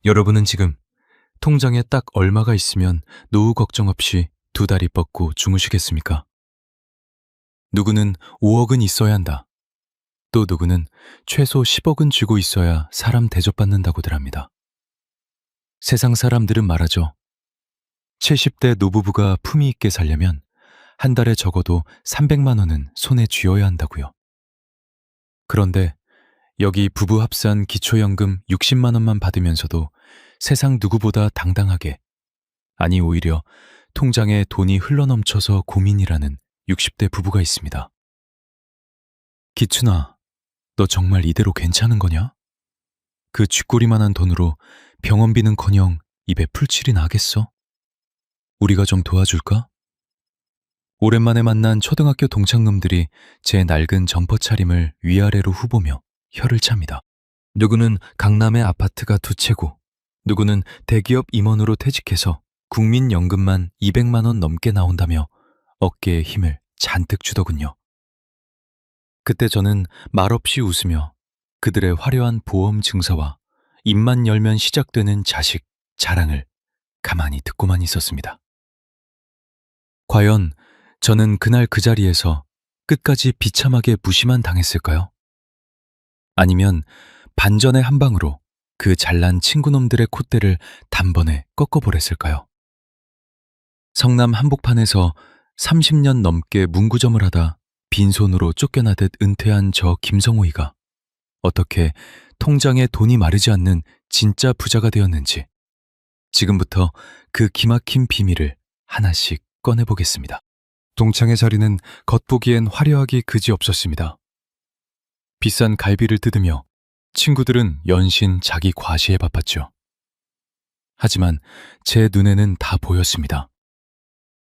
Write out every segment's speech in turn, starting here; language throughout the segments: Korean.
여러분은 지금 통장에 딱 얼마가 있으면 노후 걱정 없이 두 다리 뻗고 주무시겠습니까? 누구는 5억은 있어야 한다. 또 누구는 최소 10억은 쥐고 있어야 사람 대접받는다고들 합니다. 세상 사람들은 말하죠. 70대 노부부가 품위 있게 살려면 한 달에 적어도 300만 원은 손에 쥐어야 한다고요. 그런데 여기 부부 합산 기초연금 60만 원만 받으면서도 세상 누구보다 당당하게, 아니 오히려 통장에 돈이 흘러넘쳐서 고민이라는 60대 부부가 있습니다. 기춘아, 너 정말 이대로 괜찮은 거냐? 그 쥐꼬리만한 돈으로 병원비는커녕 입에 풀칠이 나겠어? 우리가 좀 도와줄까? 오랜만에 만난 초등학교 동창놈들이 제 낡은 점퍼 차림을 위아래로 후보며 혀를 찹니다. 누구는 강남의 아파트가 두 채고, 누구는 대기업 임원으로 퇴직해서 국민연금만 200만 원 넘게 나온다며 어깨에 힘을 잔뜩 주더군요. 그때 저는 말없이 웃으며 그들의 화려한 보험 증서와 입만 열면 시작되는 자식, 자랑을 가만히 듣고만 있었습니다. 과연 저는 그날 그 자리에서 끝까지 비참하게 무시만 당했을까요? 아니면 반전의 한 방으로 그 잘난 친구놈들의 콧대를 단번에 꺾어버렸을까요? 성남 한복판에서 30년 넘게 문구점을 하다 빈손으로 쫓겨나듯 은퇴한 저 김성호이가 어떻게 통장에 돈이 마르지 않는 진짜 부자가 되었는지 지금부터 그 기막힌 비밀을 하나씩 꺼내보겠습니다. 동창의 자리는 겉보기엔 화려하기 그지없었습니다. 비싼 갈비를 뜯으며 친구들은 연신 자기 과시에 바빴죠. 하지만 제 눈에는 다 보였습니다.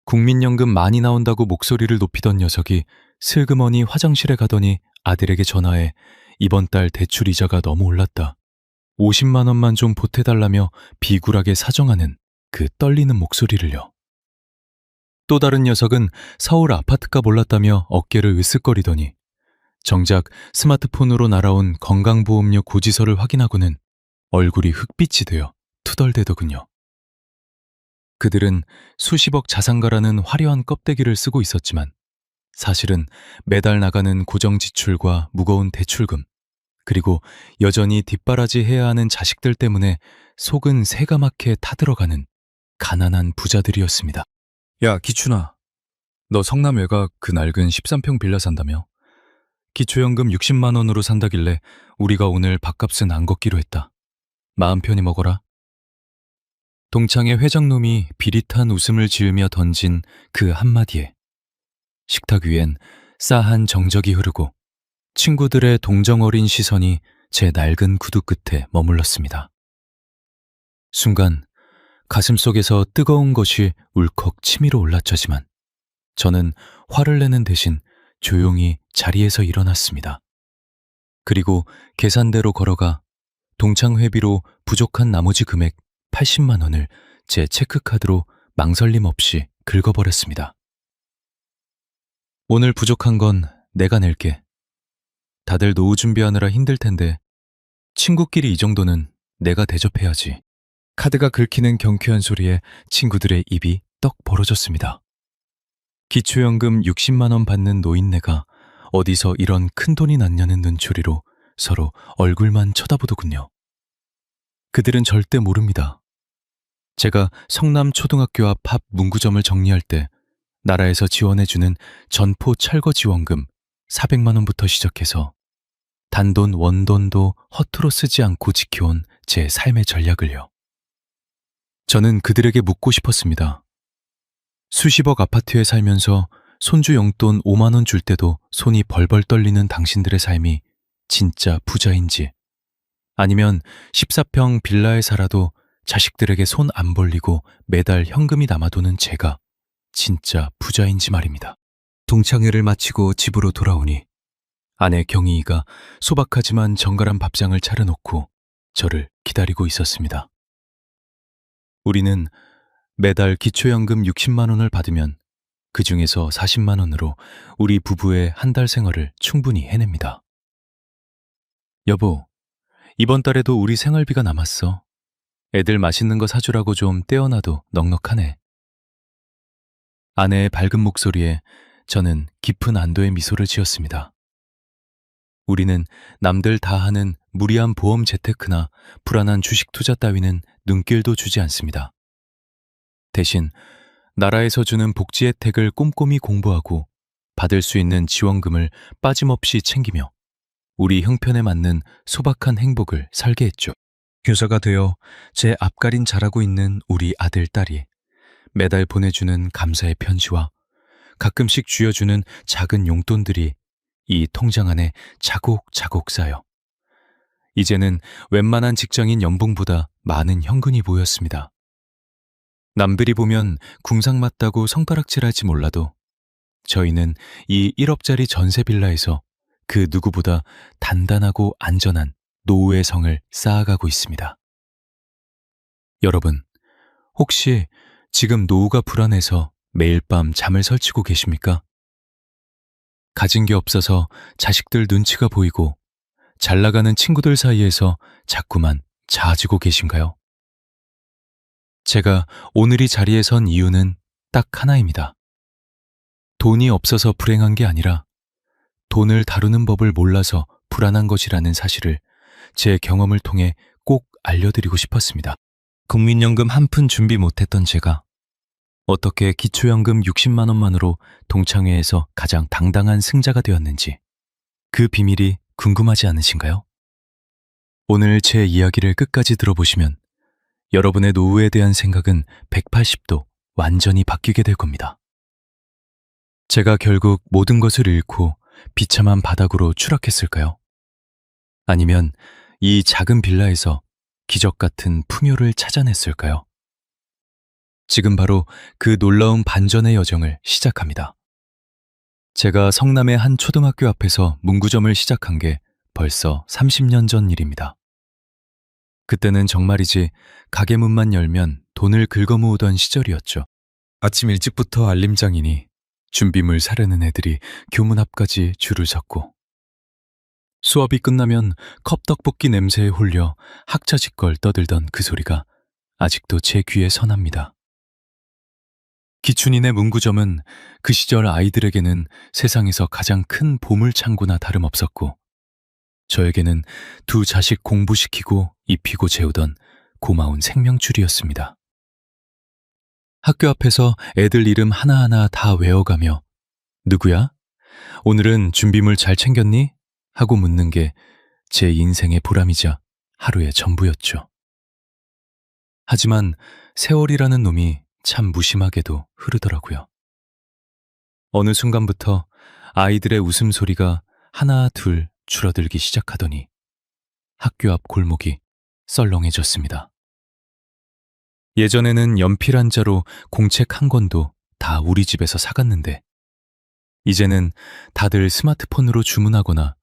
국민연금 많이 나온다고 목소리를 높이던 녀석이 슬그머니 화장실에 가더니 아들에게 전화해 이번 달 대출 이자가 너무 올랐다. 50만 원만 좀 보태달라며 비굴하게 사정하는 그 떨리는 목소리를요. 또 다른 녀석은 서울 아파트값 올랐다며 어깨를 으쓱거리더니 정작 스마트폰으로 날아온 건강보험료 고지서를 확인하고는 얼굴이 흑빛이 되어 투덜대더군요. 그들은 수십억 자산가라는 화려한 껍데기를 쓰고 있었지만 사실은 매달 나가는 고정 지출과 무거운 대출금, 그리고 여전히 뒷바라지 해야 하는 자식들 때문에 속은 새까맣게 타들어가는 가난한 부자들이었습니다. 야, 기춘아. 너 성남 외곽 그 낡은 13평 빌라 산다며? 기초연금 60만 원으로 산다길래 우리가 오늘 밥값은 안 걷기로 했다. 마음 편히 먹어라. 동창의 회장놈이 비릿한 웃음을 지으며 던진 그 한마디에 식탁 위엔 싸한 정적이 흐르고 친구들의 동정 어린 시선이 제 낡은 구두 끝에 머물렀습니다. 순간 가슴속에서 뜨거운 것이 울컥 치밀어 올라차지만 저는 화를 내는 대신 조용히 자리에서 일어났습니다. 그리고 계산대로 걸어가 동창 회비로 부족한 나머지 금액 80만 원을 제 체크카드로 망설임 없이 긁어버렸습니다. 오늘 부족한 건 내가 낼게. 다들 노후 준비하느라 힘들 텐데 친구끼리 이 정도는 내가 대접해야지. 카드가 긁히는 경쾌한 소리에 친구들의 입이 떡 벌어졌습니다. 기초연금 60만 원 받는 노인네가 어디서 이런 큰돈이 났냐는 눈초리로 서로 얼굴만 쳐다보더군요. 그들은 절대 모릅니다. 제가 성남 초등학교 앞 문구점을 정리할 때 나라에서 지원해주는 전포 철거 지원금 400만 원부터 시작해서 단돈 원돈도 허투루 쓰지 않고 지켜온 제 삶의 전략을요. 저는 그들에게 묻고 싶었습니다. 수십억 아파트에 살면서 손주 용돈 5만 원 줄 때도 손이 벌벌 떨리는 당신들의 삶이 진짜 부자인지, 아니면 14평 빌라에 살아도 자식들에게 손 안 벌리고 매달 현금이 남아도는 제가 진짜 부자인지 말입니다. 동창회를 마치고 집으로 돌아오니 아내 경희이가 소박하지만 정갈한 밥상을 차려놓고 저를 기다리고 있었습니다. 우리는 매달 기초연금 60만 원을 받으면 그 중에서 40만 원으로 우리 부부의 한 달 생활을 충분히 해냅니다. 여보, 이번 달에도 우리 생활비가 남았어. 애들 맛있는 거 사주라고 좀 떼어놔도 넉넉하네. 아내의 밝은 목소리에 저는 깊은 안도의 미소를 지었습니다. 우리는 남들 다 하는 무리한 보험 재테크나 불안한 주식 투자 따위는 눈길도 주지 않습니다. 대신 나라에서 주는 복지 혜택을 꼼꼼히 공부하고 받을 수 있는 지원금을 빠짐없이 챙기며 우리 형편에 맞는 소박한 행복을 살게 했죠. 교사가 되어 제 앞가림 잘하고 있는 우리 아들, 딸이 매달 보내주는 감사의 편지와 가끔씩 쥐어주는 작은 용돈들이 이 통장 안에 차곡차곡 쌓여 이제는 웬만한 직장인 연봉보다 많은 현금이 보였습니다. 남들이 보면 궁상맞다고 손가락질할지 몰라도 저희는 이 1억짜리 전세 빌라에서 그 누구보다 단단하고 안전한 노후의 성을 쌓아가고 있습니다. 여러분, 혹시 지금 노후가 불안해서 매일 밤 잠을 설치고 계십니까? 가진 게 없어서 자식들 눈치가 보이고 잘 나가는 친구들 사이에서 자꾸만 자아지고 계신가요? 제가 오늘 이 자리에 선 이유는 딱 하나입니다. 돈이 없어서 불행한 게 아니라 돈을 다루는 법을 몰라서 불안한 것이라는 사실을 제 경험을 통해 꼭 알려드리고 싶었습니다. 국민연금 한 푼 준비 못했던 제가 어떻게 기초연금 60만 원만으로 동창회에서 가장 당당한 승자가 되었는지 그 비밀이 궁금하지 않으신가요? 오늘 제 이야기를 끝까지 들어보시면 여러분의 노후에 대한 생각은 180도 완전히 바뀌게 될 겁니다. 제가 결국 모든 것을 잃고 비참한 바닥으로 추락했을까요? 아니면 이 작은 빌라에서 기적 같은 풍요를 찾아냈을까요? 지금 바로 그 놀라운 반전의 여정을 시작합니다. 제가 성남의 한 초등학교 앞에서 문구점을 시작한 게 벌써 30년 전 일입니다. 그때는 정말이지 가게 문만 열면 돈을 긁어모으던 시절이었죠. 아침 일찍부터 알림장이니 준비물 사려는 애들이 교문 앞까지 줄을 섰고 수업이 끝나면 컵떡볶이 냄새에 홀려 학자지껄 떠들던 그 소리가 아직도 제 귀에 선합니다. 기춘인의 문구점은 그 시절 아이들에게는 세상에서 가장 큰 보물창고나 다름없었고 저에게는 두 자식 공부시키고 입히고 재우던 고마운 생명줄이었습니다. 학교 앞에서 애들 이름 하나하나 다 외워가며 누구야? 오늘은 준비물 잘 챙겼니? 하고 묻는 게 제 인생의 보람이자 하루의 전부였죠. 하지만 세월이라는 놈이 참 무심하게도 흐르더라고요. 어느 순간부터 아이들의 웃음소리가 하나 둘 줄어들기 시작하더니 학교 앞 골목이 썰렁해졌습니다. 예전에는 연필 한 자로 공책 한 권도 다 우리 집에서 사갔는데 이제는 다들 스마트폰으로 주문하거나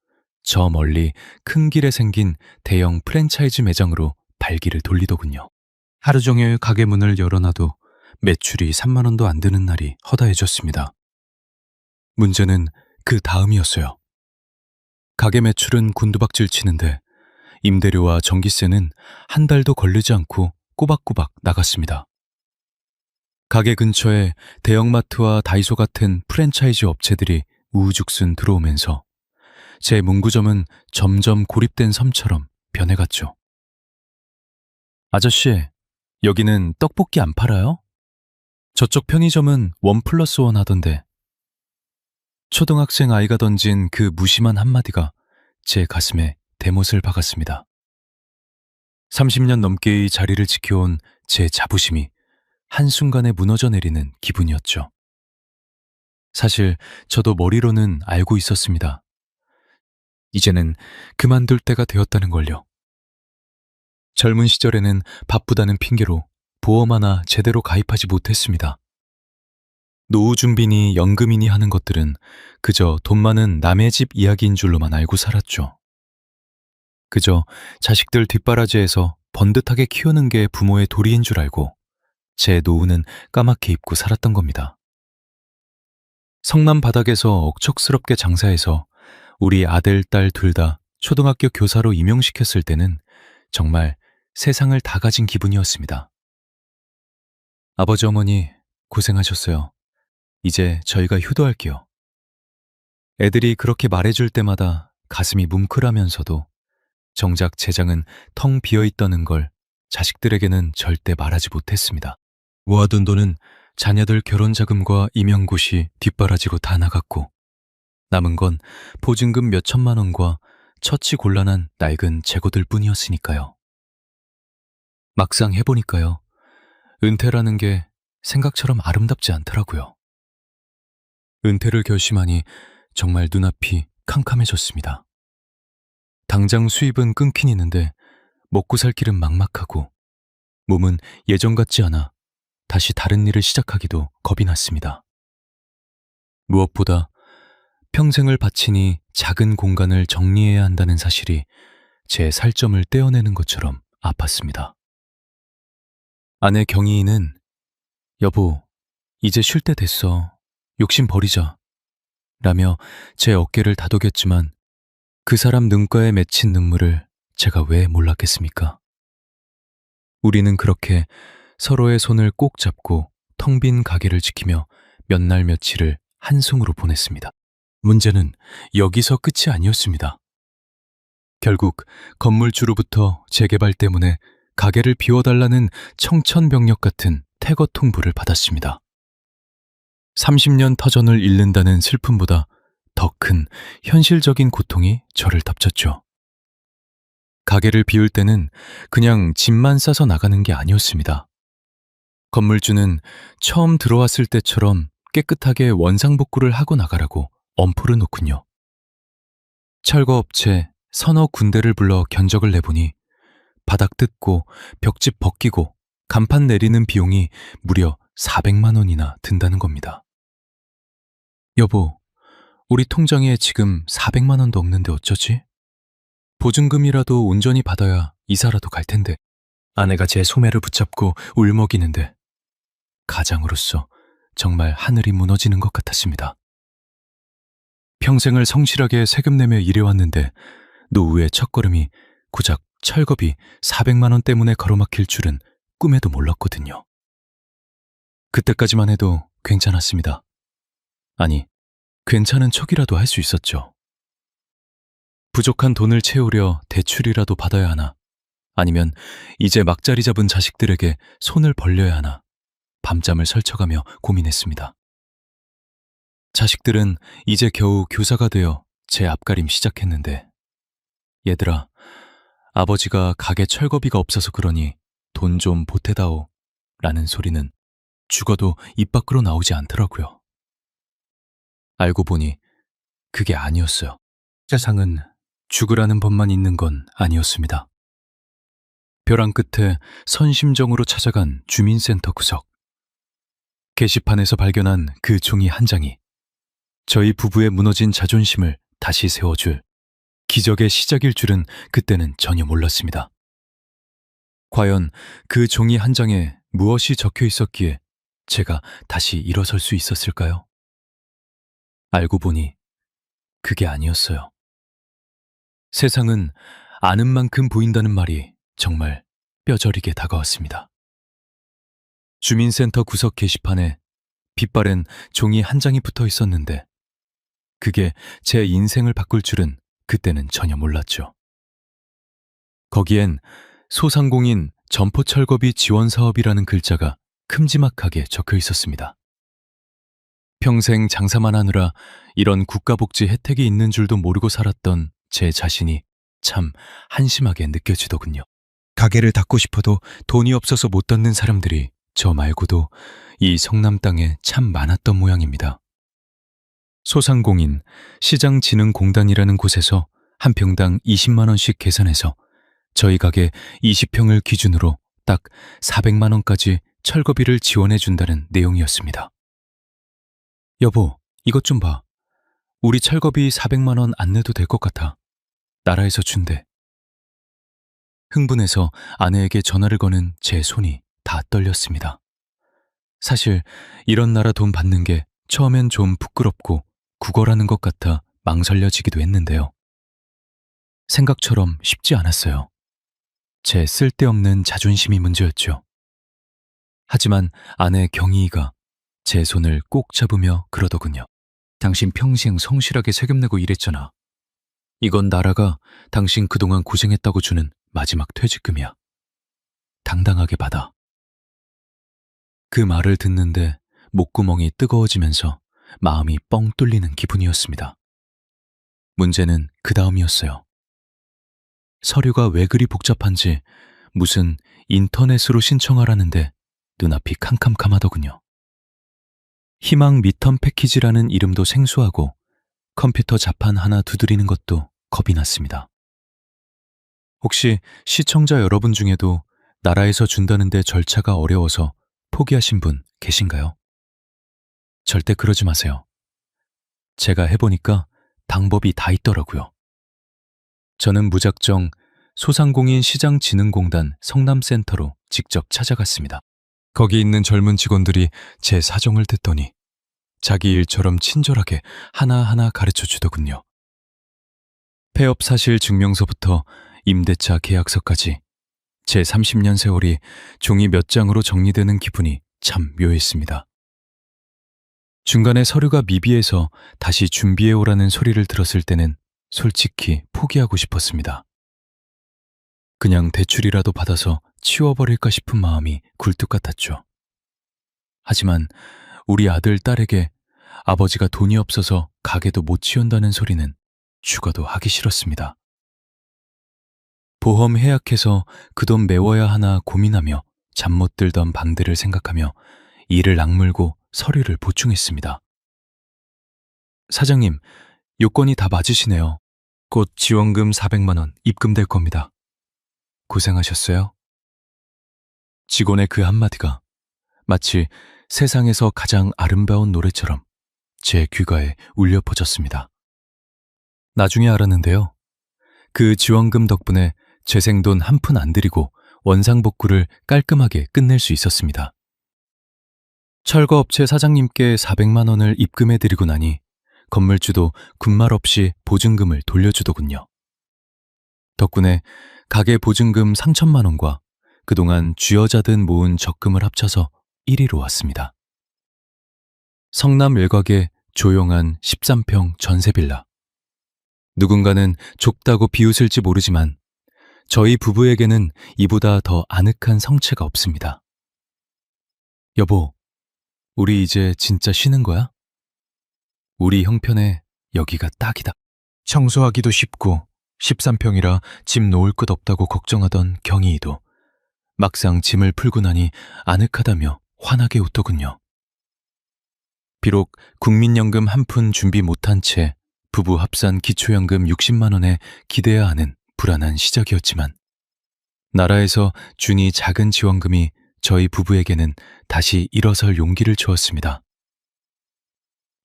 저 멀리 큰 길에 생긴 대형 프랜차이즈 매장으로 발길을 돌리더군요. 하루 종일 가게 문을 열어놔도 매출이 3만 원도 안 되는 날이 허다해졌습니다. 문제는 그 다음이었어요. 가게 매출은 곤두박질 치는데 임대료와 전기세는 한 달도 걸리지 않고 꼬박꼬박 나갔습니다. 가게 근처에 대형마트와 다이소 같은 프랜차이즈 업체들이 우후죽순 들어오면서 제 문구점은 점점 고립된 섬처럼 변해갔죠. 아저씨, 여기는 떡볶이 안 팔아요? 저쪽 편의점은 1+1 하던데. 초등학생 아이가 던진 그 무심한 한마디가 제 가슴에 대못을 박았습니다. 30년 넘게 이 자리를 지켜온 제 자부심이 한순간에 무너져 내리는 기분이었죠. 사실 저도 머리로는 알고 있었습니다. 이제는 그만둘 때가 되었다는 걸요. 젊은 시절에는 바쁘다는 핑계로 보험 하나 제대로 가입하지 못했습니다. 노후 준비니 연금이니 하는 것들은 그저 돈 많은 남의 집 이야기인 줄로만 알고 살았죠. 그저 자식들 뒷바라지에서 번듯하게 키우는 게 부모의 도리인 줄 알고 제 노후는 까맣게 잊고 살았던 겁니다. 성남 바닥에서 억척스럽게 장사해서 우리 아들, 딸 둘 다 초등학교 교사로 임용시켰을 때는 정말 세상을 다 가진 기분이었습니다. 아버지 어머니 고생하셨어요. 이제 저희가 효도할게요. 애들이 그렇게 말해줄 때마다 가슴이 뭉클하면서도 정작 제 장은 텅 비어 있다는 걸 자식들에게는 절대 말하지 못했습니다. 모아둔 돈은 자녀들 결혼 자금과 임용고시 뒷바라지로 다 나갔고 남은 건 보증금 몇 천만 원과 처치 곤란한 낡은 재고들 뿐이었으니까요. 막상 해보니까요. 은퇴라는 게 생각처럼 아름답지 않더라고요. 은퇴를 결심하니 정말 눈앞이 캄캄해졌습니다. 당장 수입은 끊긴 있는데 먹고 살 길은 막막하고 몸은 예전 같지 않아 다시 다른 일을 시작하기도 겁이 났습니다. 무엇보다 평생을 바치니 작은 공간을 정리해야 한다는 사실이 제 살점을 떼어내는 것처럼 아팠습니다. 아내 경희이는 여보, 이제 쉴 때 됐어. 욕심 버리자. 라며 제 어깨를 다독였지만 그 사람 눈가에 맺힌 눈물을 제가 왜 몰랐겠습니까? 우리는 그렇게 서로의 손을 꼭 잡고 텅 빈 가게를 지키며 몇 날 며칠을 한숨으로 보냈습니다. 문제는 여기서 끝이 아니었습니다. 결국 건물주로부터 재개발 때문에 가게를 비워달라는 청천벽력 같은 태거 통보를 받았습니다. 30년 터전을 잃는다는 슬픔보다 더 큰 현실적인 고통이 저를 덮쳤죠. 가게를 비울 때는 그냥 짐만 싸서 나가는 게 아니었습니다. 건물주는 처음 들어왔을 때처럼 깨끗하게 원상복구를 하고 나가라고 엄포를 놓군요. 철거업체 서너 군데를 불러 견적을 내보니 바닥 뜯고 벽집 벗기고 간판 내리는 비용이 무려 400만 원이나 든다는 겁니다. 여보, 우리 통장에 지금 400만 원도 없는데 어쩌지? 보증금이라도 온전히 받아야 이사라도 갈 텐데. 아내가 제 소매를 붙잡고 울먹이는데 가장으로서 정말 하늘이 무너지는 것 같았습니다. 평생을 성실하게 세금 내며 일해왔는데 노후의 첫걸음이 고작 철거비 400만 원 때문에 가로막힐 줄은 꿈에도 몰랐거든요. 그때까지만 해도 괜찮았습니다. 아니, 괜찮은 척이라도 할 수 있었죠. 부족한 돈을 채우려 대출이라도 받아야 하나, 아니면 이제 막자리 잡은 자식들에게 손을 벌려야 하나 밤잠을 설쳐가며 고민했습니다. 자식들은 이제 겨우 교사가 되어 제 앞가림 시작했는데 얘들아, 아버지가 가게 철거비가 없어서 그러니 돈 좀 보태다오 라는 소리는 죽어도 입 밖으로 나오지 않더라고요. 알고 보니 그게 아니었어요. 세상은 죽으라는 법만 있는 건 아니었습니다. 벼랑 끝에 선심정으로 찾아간 주민센터 구석. 게시판에서 발견한 그 종이 한 장이 저희 부부의 무너진 자존심을 다시 세워줄 기적의 시작일 줄은 그때는 전혀 몰랐습니다. 과연 그 종이 한 장에 무엇이 적혀 있었기에 제가 다시 일어설 수 있었을까요? 알고 보니 그게 아니었어요. 세상은 아는 만큼 보인다는 말이 정말 뼈저리게 다가왔습니다. 주민센터 구석 게시판에 빛바랜 종이 한 장이 붙어 있었는데 그게 제 인생을 바꿀 줄은 그때는 전혀 몰랐죠. 거기엔 소상공인 점포철거비 지원사업이라는 글자가 큼지막하게 적혀 있었습니다. 평생 장사만 하느라 이런 국가복지 혜택이 있는 줄도 모르고 살았던 제 자신이 참 한심하게 느껴지더군요. 가게를 닫고 싶어도 돈이 없어서 못 닫는 사람들이 저 말고도 이 성남 땅에 참 많았던 모양입니다. 소상공인 시장진흥공단이라는 곳에서 한 평당 20만 원씩 계산해서 저희 가게 20평을 기준으로 딱 400만 원까지 철거비를 지원해 준다는 내용이었습니다. 여보, 이것 좀 봐. 우리 철거비 400만 원 안 내도 될 것 같아. 나라에서 준대. 흥분해서 아내에게 전화를 거는 제 손이 다 떨렸습니다. 사실 이런 나라 돈 받는 게 처음엔 좀 부끄럽고 구걸하는 것 같아 망설여지기도 했는데요. 생각처럼 쉽지 않았어요. 제 쓸데없는 자존심이 문제였죠. 하지만 아내 경희이가 제 손을 꼭 잡으며 그러더군요. 당신 평생 성실하게 세금 내고 일했잖아. 이건 나라가 당신 그동안 고생했다고 주는 마지막 퇴직금이야. 당당하게 받아. 그 말을 듣는데 목구멍이 뜨거워지면서 마음이 뻥 뚫리는 기분이었습니다. 문제는 그 다음이었어요. 서류가 왜 그리 복잡한지 무슨 인터넷으로 신청하라는데 눈앞이 캄캄하더군요. 희망 미턴 패키지라는 이름도 생소하고 컴퓨터 자판 하나 두드리는 것도 겁이 났습니다. 혹시 시청자 여러분 중에도 나라에서 준다는데 절차가 어려워서 포기하신 분 계신가요? 절대 그러지 마세요. 제가 해보니까 방법이 다 있더라고요. 저는 무작정 소상공인 시장진흥공단 성남센터로 직접 찾아갔습니다. 거기 있는 젊은 직원들이 제 사정을 듣더니 자기 일처럼 친절하게 하나하나 가르쳐 주더군요. 폐업 사실 증명서부터 임대차 계약서까지 제 30년 세월이 종이 몇 장으로 정리되는 기분이 참 묘했습니다. 중간에 서류가 미비해서 다시 준비해오라는 소리를 들었을 때는 솔직히 포기하고 싶었습니다. 그냥 대출이라도 받아서 치워버릴까 싶은 마음이 굴뚝 같았죠. 하지만 우리 아들, 딸에게 아버지가 돈이 없어서 가게도 못 치운다는 소리는 죽어도 하기 싫었습니다. 보험 해약해서 그 돈 메워야 하나 고민하며 잠 못 들던 밤들을 생각하며 이를 악물고 서류를 보충했습니다. 사장님, 요건이 다 맞으시네요. 곧 지원금 400만 원 입금될 겁니다. 고생하셨어요? 직원의 그 한마디가 마치 세상에서 가장 아름다운 노래처럼 제 귀가에 울려 퍼졌습니다. 나중에 알았는데요. 그 지원금 덕분에 재생돈 한 푼 안 들이고 원상복구를 깔끔하게 끝낼 수 있었습니다. 철거업체 사장님께 400만 원을 입금해드리고 나니 건물주도 군말 없이 보증금을 돌려주더군요. 덕분에 가게 보증금 3천만 원과 그동안 쥐어짜듯 모은 적금을 합쳐서 1위로 왔습니다. 성남 외곽의 조용한 13평 전세빌라. 누군가는 좁다고 비웃을지 모르지만 저희 부부에게는 이보다 더 아늑한 성채가 없습니다. 여보, 우리 이제 진짜 쉬는 거야? 우리 형편에 여기가 딱이다. 청소하기도 쉽고 13평이라 짐 놓을 것 없다고 걱정하던 경희이도 막상 짐을 풀고 나니 아늑하다며 환하게 웃더군요. 비록 국민연금 한 푼 준비 못한 채 부부 합산 기초연금 60만 원에 기대야 하는 불안한 시작이었지만 나라에서 준이 작은 지원금이 저희 부부에게는 다시 일어설 용기를 주었습니다.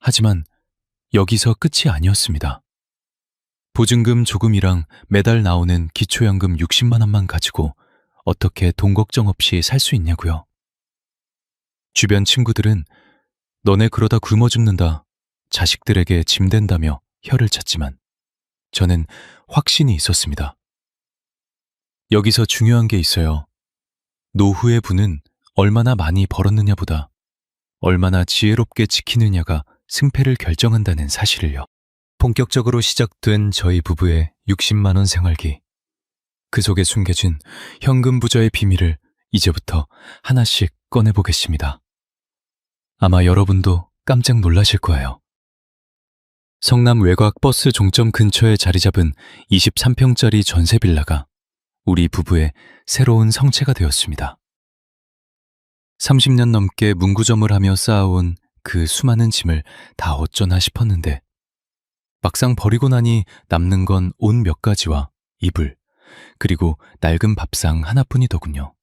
하지만 여기서 끝이 아니었습니다. 보증금 조금이랑 매달 나오는 기초연금 60만 원만 가지고 어떻게 돈 걱정 없이 살 수 있냐고요. 주변 친구들은 너네 그러다 굶어 죽는다, 자식들에게 짐 된다며 혀를 찼지만 저는 확신이 있었습니다. 여기서 중요한 게 있어요. 노후의 부는 얼마나 많이 벌었느냐보다 얼마나 지혜롭게 지키느냐가 승패를 결정한다는 사실을요. 본격적으로 시작된 저희 부부의 60만 원 생활기. 그 속에 숨겨진 현금 부자의 비밀을 이제부터 하나씩 꺼내보겠습니다. 아마 여러분도 깜짝 놀라실 거예요. 성남 외곽 버스 종점 근처에 자리 잡은 23평짜리 전세 빌라가 우리 부부의 새로운 성체가 되었습니다. 30년 넘게 문구점을 하며 쌓아온 그 수많은 짐을 다 어쩌나 싶었는데 막상 버리고 나니 남는 건 옷 몇 가지와 이불, 그리고 낡은 밥상 하나뿐이더군요.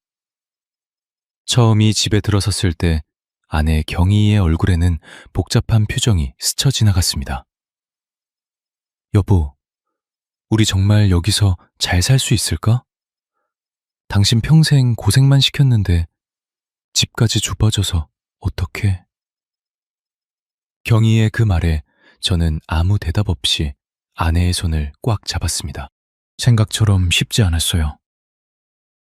처음이 집에 들어섰을 때 아내 경희의 얼굴에는 복잡한 표정이 스쳐 지나갔습니다. 여보, 우리 정말 여기서 잘 살 수 있을까? 당신 평생 고생만 시켰는데 집까지 좁아져서 어떡해? 경희의 그 말에 저는 아무 대답 없이 아내의 손을 꽉 잡았습니다. 생각처럼 쉽지 않았어요.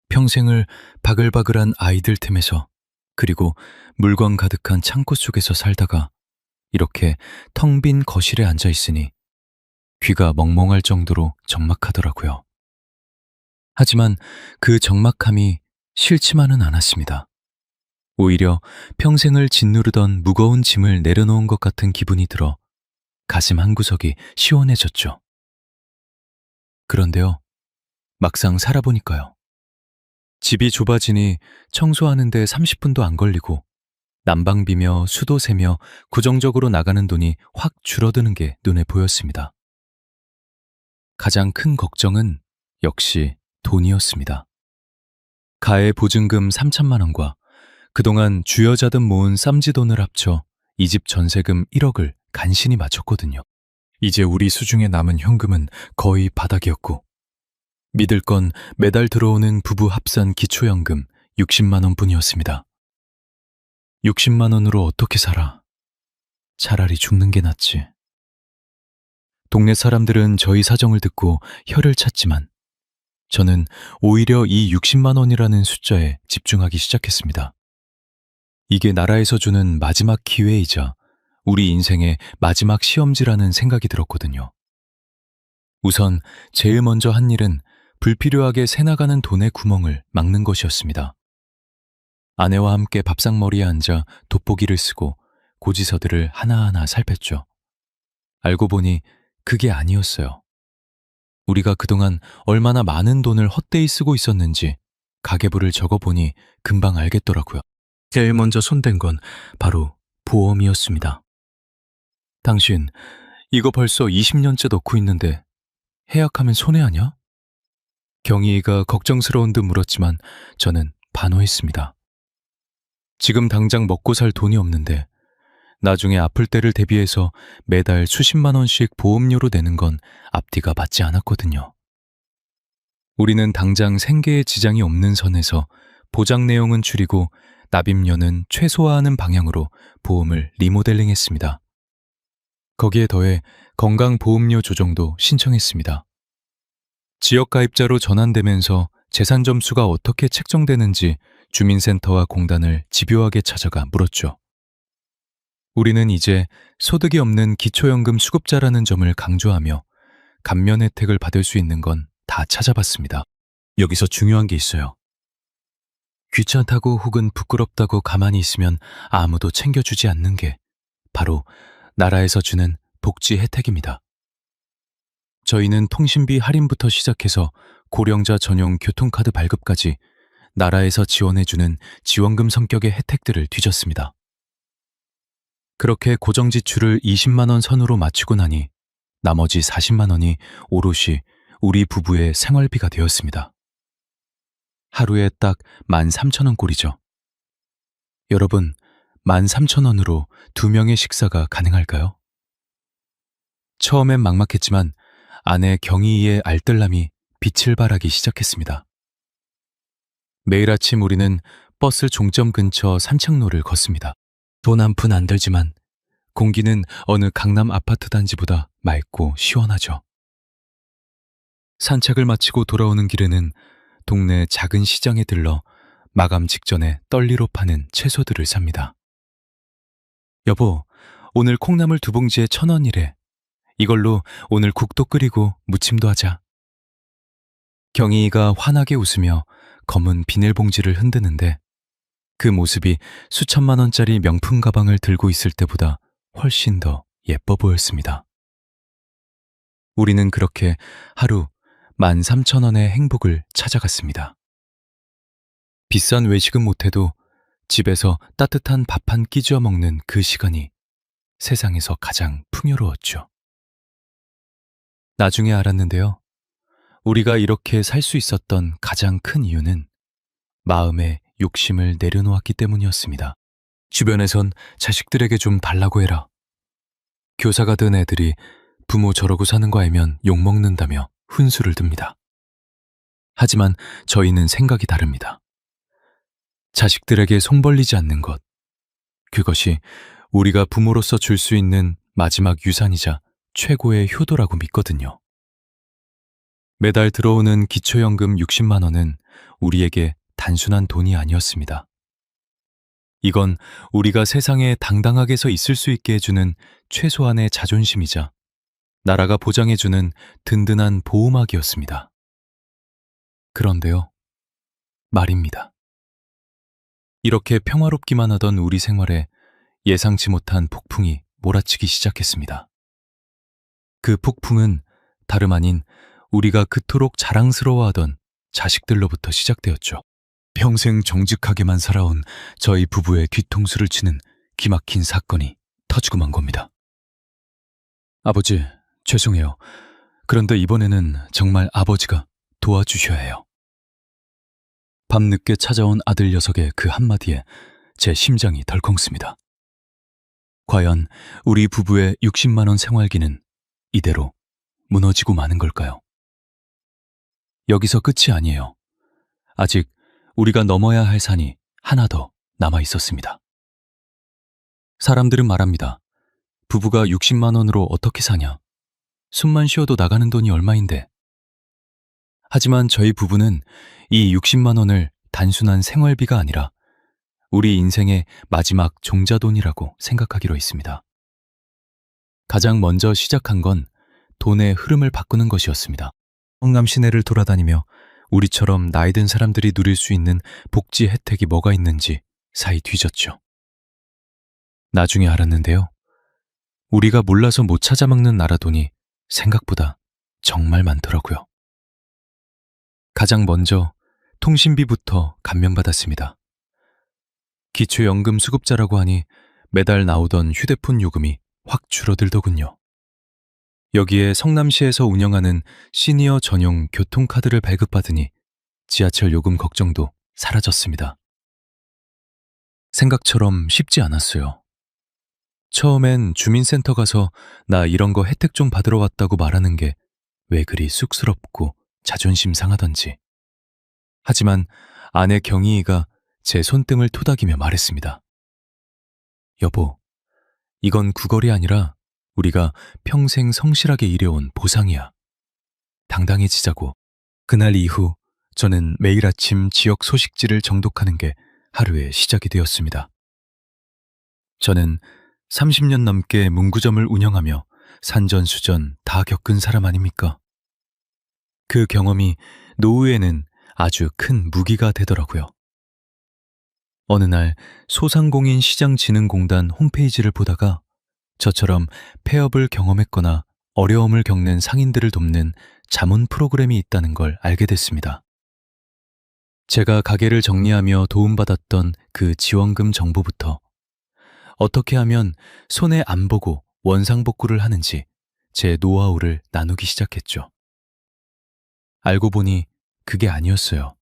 평생을 바글바글한 아이들 틈에서 그리고 물건 가득한 창고 속에서 살다가 이렇게 텅 빈 거실에 앉아 있으니 귀가 멍멍할 정도로 적막하더라고요. 하지만 그 적막함이 싫지만은 않았습니다. 오히려 평생을 짓누르던 무거운 짐을 내려놓은 것 같은 기분이 들어 가슴 한구석이 시원해졌죠. 그런데요, 막상 살아보니까요. 집이 좁아지니 청소하는데 30분도 안 걸리고 난방 비며 수도 세며 구정적으로 나가는 돈이 확 줄어드는 게 눈에 보였습니다. 가장 큰 걱정은 역시 돈이었습니다. 가해 보증금 3천만 원과 그동안 쥐어자듯 모은 쌈지돈을 합쳐 이 집 전세금 1억을 간신히 맞췄거든요. 이제 우리 수중에 남은 현금은 거의 바닥이었고 믿을 건 매달 들어오는 부부 합산 기초연금 60만 원뿐이었습니다. 60만 원으로 어떻게 살아? 차라리 죽는 게 낫지. 동네 사람들은 저희 사정을 듣고 혀를 찼지만 저는 오히려 이 60만 원이라는 숫자에 집중하기 시작했습니다. 이게 나라에서 주는 마지막 기회이자 우리 인생의 마지막 시험지라는 생각이 들었거든요. 우선 제일 먼저 한 일은 불필요하게 새나가는 돈의 구멍을 막는 것이었습니다. 아내와 함께 밥상머리에 앉아 돋보기를 쓰고 고지서들을 하나하나 살폈죠. 알고 보니 그게 아니었어요. 우리가 그동안 얼마나 많은 돈을 헛되이 쓰고 있었는지 가계부를 적어보니 금방 알겠더라고요. 제일 먼저 손댄 건 바로 보험이었습니다. 당신, 이거 벌써 20년째 넣고 있는데 해약하면 손해하냐? 경희이가 걱정스러운 듯 물었지만 저는 반호했습니다. 지금 당장 먹고 살 돈이 없는데 나중에 아플 때를 대비해서 매달 수십만 원씩 보험료로 내는 건 앞뒤가 맞지 않았거든요. 우리는 당장 생계에 지장이 없는 선에서 보장 내용은 줄이고 납입료는 최소화하는 방향으로 보험을 리모델링했습니다. 거기에 더해 건강보험료 조정도 신청했습니다. 지역가입자로 전환되면서 재산 점수가 어떻게 책정되는지 주민센터와 공단을 집요하게 찾아가 물었죠. 우리는 이제 소득이 없는 기초연금 수급자라는 점을 강조하며 감면 혜택을 받을 수 있는 건 다 찾아봤습니다. 여기서 중요한 게 있어요. 귀찮다고 혹은 부끄럽다고 가만히 있으면 아무도 챙겨주지 않는 게 바로 나라에서 주는 복지 혜택입니다. 저희는 통신비 할인부터 시작해서 고령자 전용 교통카드 발급까지 나라에서 지원해주는 지원금 성격의 혜택들을 뒤졌습니다. 그렇게 고정 지출을 20만 원 선으로 맞추고 나니 나머지 40만 원이 오롯이 우리 부부의 생활비가 되었습니다. 하루에 딱 13,000원 꼴이죠. 여러분, 13,000원으로 2명의 식사가 가능할까요? 처음엔 막막했지만 아내 경희이의 알뜰함이 빛을 발하기 시작했습니다. 매일 아침 우리는 버스 종점 근처 산책로를 걷습니다. 돈 한 푼 안 들지만 공기는 어느 강남 아파트 단지보다 맑고 시원하죠. 산책을 마치고 돌아오는 길에는 동네 작은 시장에 들러 마감 직전에 떨리로 파는 채소들을 삽니다. 여보, 오늘 콩나물 2봉지에 1,000원이래. 이걸로 오늘 국도 끓이고 무침도 하자. 경희이가 환하게 웃으며 검은 비닐봉지를 흔드는데 그 모습이 수천만 원짜리 명품 가방을 들고 있을 때보다 훨씬 더 예뻐 보였습니다. 우리는 그렇게 하루 13,000원의 행복을 찾아갔습니다. 비싼 외식은 못해도 집에서 따뜻한 밥 한 끼 쥐어 먹는 그 시간이 세상에서 가장 풍요로웠죠. 나중에 알았는데요. 우리가 이렇게 살 수 있었던 가장 큰 이유는 마음의 욕심을 내려놓았기 때문이었습니다. 주변에선 자식들에게 좀 달라고 해라. 교사가 된 애들이 부모 저러고 사는 거 알면 욕먹는다며 훈수를 듭니다. 하지만 저희는 생각이 다릅니다. 자식들에게 송 벌리지 않는 것, 그것이 우리가 부모로서 줄 수 있는 마지막 유산이자 최고의 효도라고 믿거든요. 매달 들어오는 기초연금 60만 원은 우리에게 단순한 돈이 아니었습니다. 이건 우리가 세상에 당당하게 서 있을 수 있게 해주는 최소한의 자존심이자 나라가 보장해주는 든든한 보호막이었습니다. 그런데요, 말입니다. 이렇게 평화롭기만 하던 우리 생활에 예상치 못한 폭풍이 몰아치기 시작했습니다. 그 폭풍은 다름 아닌 우리가 그토록 자랑스러워하던 자식들로부터 시작되었죠. 평생 정직하게만 살아온 저희 부부의 뒤통수를 치는 기막힌 사건이 터지고 만 겁니다. 아버지, 죄송해요. 그런데 이번에는 정말 아버지가 도와주셔야 해요. 밤늦게 찾아온 아들 녀석의 그 한마디에 제 심장이 덜컹 씁니다. 과연 우리 부부의 60만 원 생활기는 이대로 무너지고 마는 걸까요? 여기서 끝이 아니에요. 아직 우리가 넘어야 할 산이 하나 더 남아 있었습니다. 사람들은 말합니다. 부부가 60만 원으로 어떻게 사냐? 숨만 쉬어도 나가는 돈이 얼마인데. 하지만 저희 부부는 이 60만 원을 단순한 생활비가 아니라 우리 인생의 마지막 종자돈이라고 생각하기로 했습니다. 가장 먼저 시작한 건 돈의 흐름을 바꾸는 것이었습니다. 성남 시내를 돌아다니며 우리처럼 나이 든 사람들이 누릴 수 있는 복지 혜택이 뭐가 있는지 사이 뒤졌죠. 나중에 알았는데요. 우리가 몰라서 못 찾아먹는 나라 돈이 생각보다 정말 많더라고요. 가장 먼저 통신비부터 감면받았습니다. 기초연금 수급자라고 하니 매달 나오던 휴대폰 요금이 확 줄어들더군요. 여기에 성남시에서 운영하는 시니어 전용 교통카드를 발급받으니 지하철 요금 걱정도 사라졌습니다. 생각처럼 쉽지 않았어요. 처음엔 주민센터 가서 나 이런 거 혜택 좀 받으러 왔다고 말하는 게 왜 그리 쑥스럽고 자존심 상하던지. 하지만 아내 경희이가 제 손등을 토닥이며 말했습니다. 여보, 이건 구걸이 아니라 우리가 평생 성실하게 일해온 보상이야. 당당해지자고. 그날 이후 저는 매일 아침 지역 소식지를 정독하는 게 하루의 시작이 되었습니다. 저는 30년 넘게 문구점을 운영하며 산전수전 다 겪은 사람 아닙니까? 그 경험이 노후에는 아주 큰 무기가 되더라고요. 어느 날 소상공인 시장진흥공단 홈페이지를 보다가 저처럼 폐업을 경험했거나 어려움을 겪는 상인들을 돕는 자문 프로그램이 있다는 걸 알게 됐습니다. 제가 가게를 정리하며 도움받았던 그 지원금 정보부터 어떻게 하면 손해 안 보고 원상복구를 하는지 제 노하우를 나누기 시작했죠. 알고 보니 그게 아니었어요.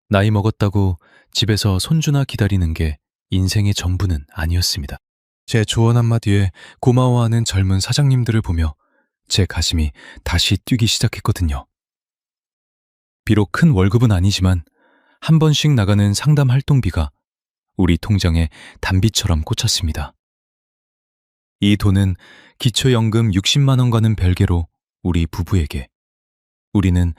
나이 먹었다고 집에서 손주나 기다리는 게 인생의 전부는 아니었습니다. 제 조언 한마디에 고마워하는 젊은 사장님들을 보며 제 가슴이 다시 뛰기 시작했거든요. 비록 큰 월급은 아니지만 한 번씩 나가는 상담 활동비가 우리 통장에 단비처럼 꽂혔습니다. 이 돈은 기초연금 60만 원과는 별개로 우리 부부에게 우리는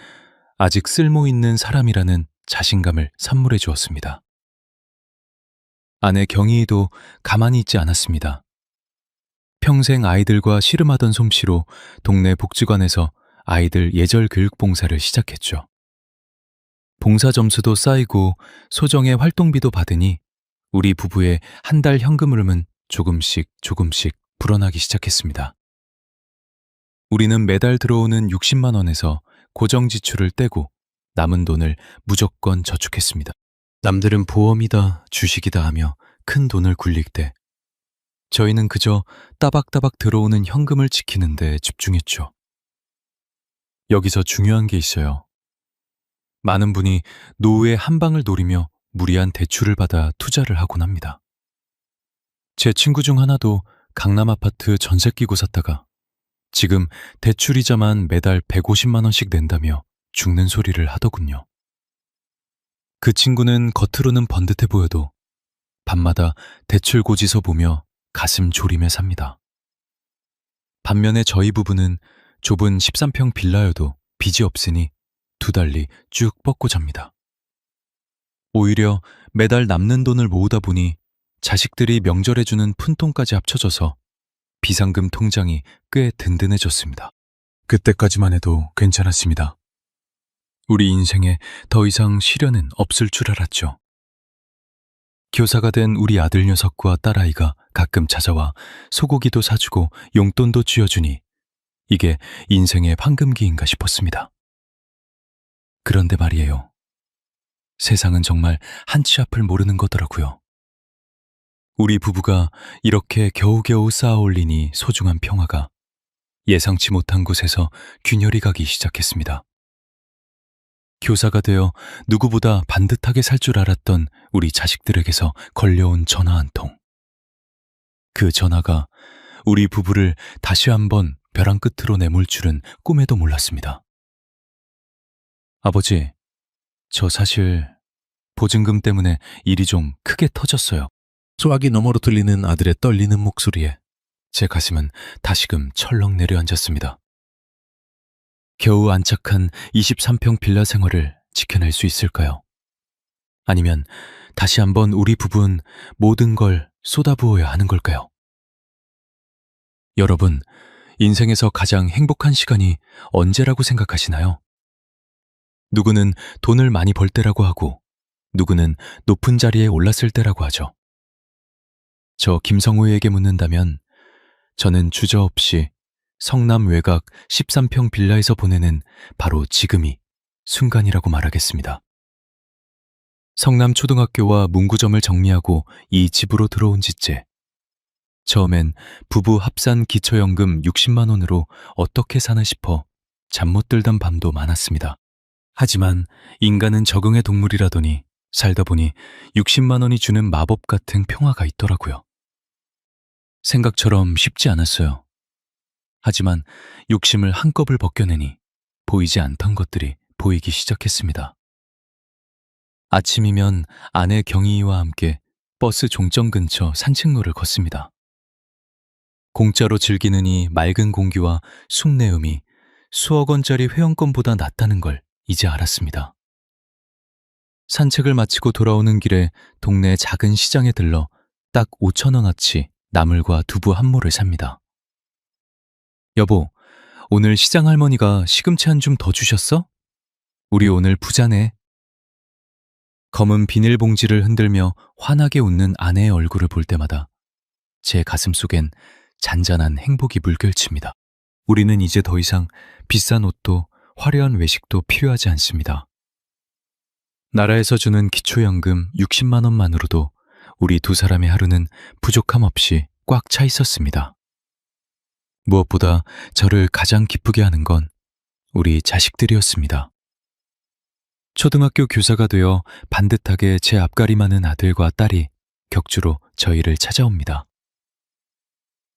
아직 쓸모 있는 사람이라는 자신감을 선물해 주었습니다. 아내 경희이도 가만히 있지 않았습니다. 평생 아이들과 씨름하던 솜씨로 동네 복지관에서 아이들 예절 교육 봉사를 시작했죠. 봉사 점수도 쌓이고 소정의 활동비도 받으니 우리 부부의 한 달 현금 흐름은 조금씩 불어나기 시작했습니다. 우리는 매달 들어오는 60만 원에서 고정 지출을 떼고 남은 돈을 무조건 저축했습니다. 남들은 보험이다, 주식이다 하며 큰 돈을 굴릴 때 저희는 그저 따박따박 들어오는 현금을 지키는 데 집중했죠. 여기서 중요한 게 있어요. 많은 분이 노후의 한 방을 노리며 무리한 대출을 받아 투자를 하곤 합니다. 제 친구 중 하나도 강남 아파트 전세 끼고 샀다가 지금 대출이자만 매달 150만 원씩 낸다며 죽는 소리를 하더군요. 그 친구는 겉으로는 번듯해 보여도 밤마다 대출 고지서 보며 가슴 졸이며 삽니다. 반면에 저희 부부는 좁은 13평 빌라여도 빚이 없으니 두 달리 쭉 뻗고 잡니다. 오히려 매달 남는 돈을 모으다 보니 자식들이 명절에 주는 푼돈까지 합쳐져서 비상금 통장이 꽤 든든해졌습니다. 그때까지만 해도 괜찮았습니다. 우리 인생에 더 이상 시련은 없을 줄 알았죠. 교사가 된 우리 아들 녀석과 딸아이가 가끔 찾아와 소고기도 사주고 용돈도 쥐어주니 이게 인생의 황금기인가 싶었습니다. 그런데 말이에요. 세상은 정말 한치 앞을 모르는 거더라고요. 우리 부부가 이렇게 겨우겨우 쌓아올리니 소중한 평화가 예상치 못한 곳에서 균열이 가기 시작했습니다. 교사가 되어 누구보다 반듯하게 살 줄 알았던 우리 자식들에게서 걸려온 전화 한 통. 그 전화가 우리 부부를 다시 한번 벼랑 끝으로 내몰 줄은 꿈에도 몰랐습니다. 아버지, 저 사실 보증금 때문에 일이 좀 크게 터졌어요. 소화기 너머로 들리는 아들의 떨리는 목소리에 제 가슴은 다시금 철렁 내려앉았습니다. 겨우 안착한 23평 빌라 생활을 지켜낼 수 있을까요? 아니면 다시 한번 우리 부부는 모든 걸 쏟아부어야 하는 걸까요? 여러분, 인생에서 가장 행복한 시간이 언제라고 생각하시나요? 누구는 돈을 많이 벌 때라고 하고, 누구는 높은 자리에 올랐을 때라고 하죠. 저 김성우에게 묻는다면 저는 주저없이 성남 외곽 13평 빌라에서 보내는 바로 지금이 순간이라고 말하겠습니다. 성남 초등학교와 문구점을 정리하고 이 집으로 들어온 지째. 처음엔 부부 합산 기초연금 60만 원으로 어떻게 사나 싶어 잠 못 들던 밤도 많았습니다. 하지만 인간은 적응의 동물이라더니 살다 보니 60만 원이 주는 마법 같은 평화가 있더라고요. 생각처럼 쉽지 않았어요. 하지만 욕심을 한꺼풀 벗겨내니 보이지 않던 것들이 보이기 시작했습니다. 아침이면 아내 경희와 함께 버스 종점 근처 산책로를 걷습니다. 공짜로 즐기는 이 맑은 공기와 숲내음이 수억 원짜리 회원권보다 낫다는 걸 이제 알았습니다. 산책을 마치고 돌아오는 길에 동네 작은 시장에 들러 딱 5,000원어치 나물과 두부 한 모를 삽니다. 여보, 오늘 시장 할머니가 시금치 한 줌 더 주셨어? 우리 오늘 부자네. 검은 비닐봉지를 흔들며 환하게 웃는 아내의 얼굴을 볼 때마다 제 가슴 속엔 잔잔한 행복이 물결칩니다. 우리는 이제 더 이상 비싼 옷도 화려한 외식도 필요하지 않습니다. 나라에서 주는 기초연금 60만 원만으로도 우리 두 사람의 하루는 부족함 없이 꽉 차 있었습니다. 무엇보다 저를 가장 기쁘게 하는 건 우리 자식들이었습니다. 초등학교 교사가 되어 반듯하게 제 앞가림하는 아들과 딸이 격주로 저희를 찾아옵니다.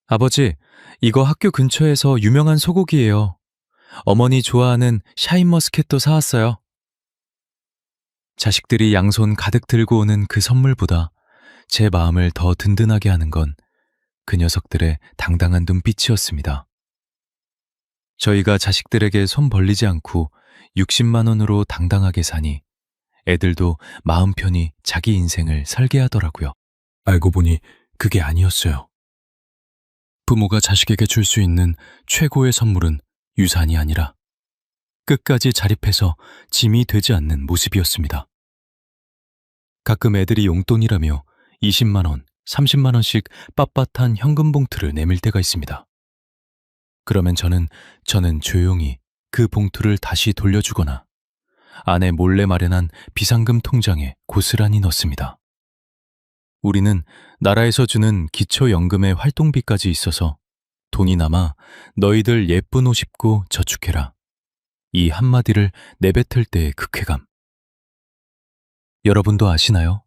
아버지, 이거 학교 근처에서 유명한 소고기예요. 어머니 좋아하는 샤인머스켓도 사왔어요. 자식들이 양손 가득 들고 오는 그 선물보다 제 마음을 더 든든하게 하는 건 그 녀석들의 당당한 눈빛이었습니다. 저희가 자식들에게 손 벌리지 않고 60만 원으로 당당하게 사니 애들도 마음 편히 자기 인생을 설계하더라고요. 알고 보니 그게 아니었어요. 부모가 자식에게 줄 수 있는 최고의 선물은 유산이 아니라 끝까지 자립해서 짐이 되지 않는 모습이었습니다. 가끔 애들이 용돈이라며 20만 원, 30만 원씩 빳빳한 현금 봉투를 내밀 때가 있습니다. 그러면 저는 조용히 그 봉투를 다시 돌려주거나 아내 몰래 마련한 비상금 통장에 고스란히 넣습니다. 우리는 나라에서 주는 기초연금의 활동비까지 있어서 돈이 남아 너희들 예쁜 옷 입고 저축해라. 이 한마디를 내뱉을 때의 극쾌감. 여러분도 아시나요?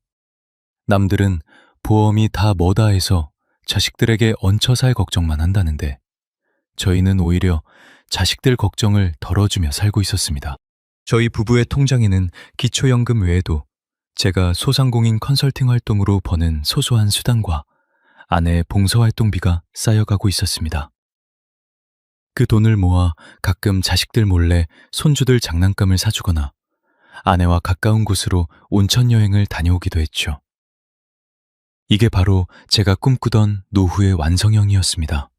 남들은 보험이 다 뭐다 해서 자식들에게 얹혀 살 걱정만 한다는데 저희는 오히려 자식들 걱정을 덜어주며 살고 있었습니다. 저희 부부의 통장에는 기초연금 외에도 제가 소상공인 컨설팅 활동으로 버는 소소한 수당과 아내의 봉사활동비가 쌓여가고 있었습니다. 그 돈을 모아 가끔 자식들 몰래 손주들 장난감을 사주거나 아내와 가까운 곳으로 온천 여행을 다녀오기도 했죠. 이게 바로 제가 꿈꾸던 노후의 완성형이었습니다.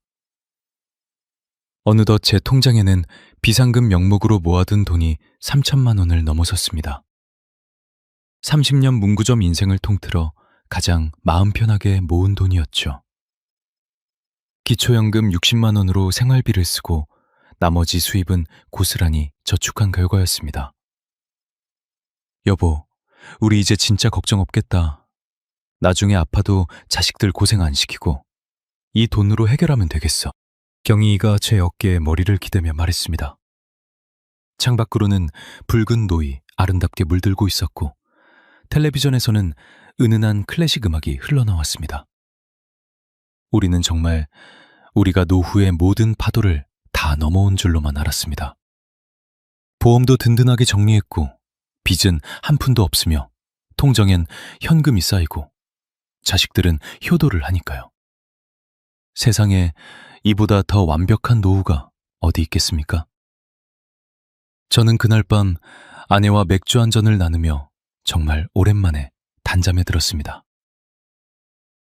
어느덧 제 통장에는 비상금 명목으로 모아둔 돈이 3천만 원을 넘어섰습니다. 30년 문구점 인생을 통틀어 가장 마음 편하게 모은 돈이었죠. 기초연금 60만 원으로 생활비를 쓰고 나머지 수입은 고스란히 저축한 결과였습니다. 여보, 우리 이제 진짜 걱정 없겠다. 나중에 아파도 자식들 고생 안 시키고 이 돈으로 해결하면 되겠어. 경희이가 제 어깨에 머리를 기대며 말했습니다. 창밖으로는 붉은 노이 아름답게 물들고 있었고 텔레비전에서는 은은한 클래식 음악이 흘러나왔습니다. 우리는 정말 우리가 노후의 모든 파도를 다 넘어온 줄로만 알았습니다. 보험도 든든하게 정리했고 빚은 한 푼도 없으며 통장엔 현금이 쌓이고 자식들은 효도를 하니까요. 세상에 이보다 더 완벽한 노후가 어디 있겠습니까? 저는 그날 밤 아내와 맥주 한 잔을 나누며 정말 오랜만에 단잠에 들었습니다.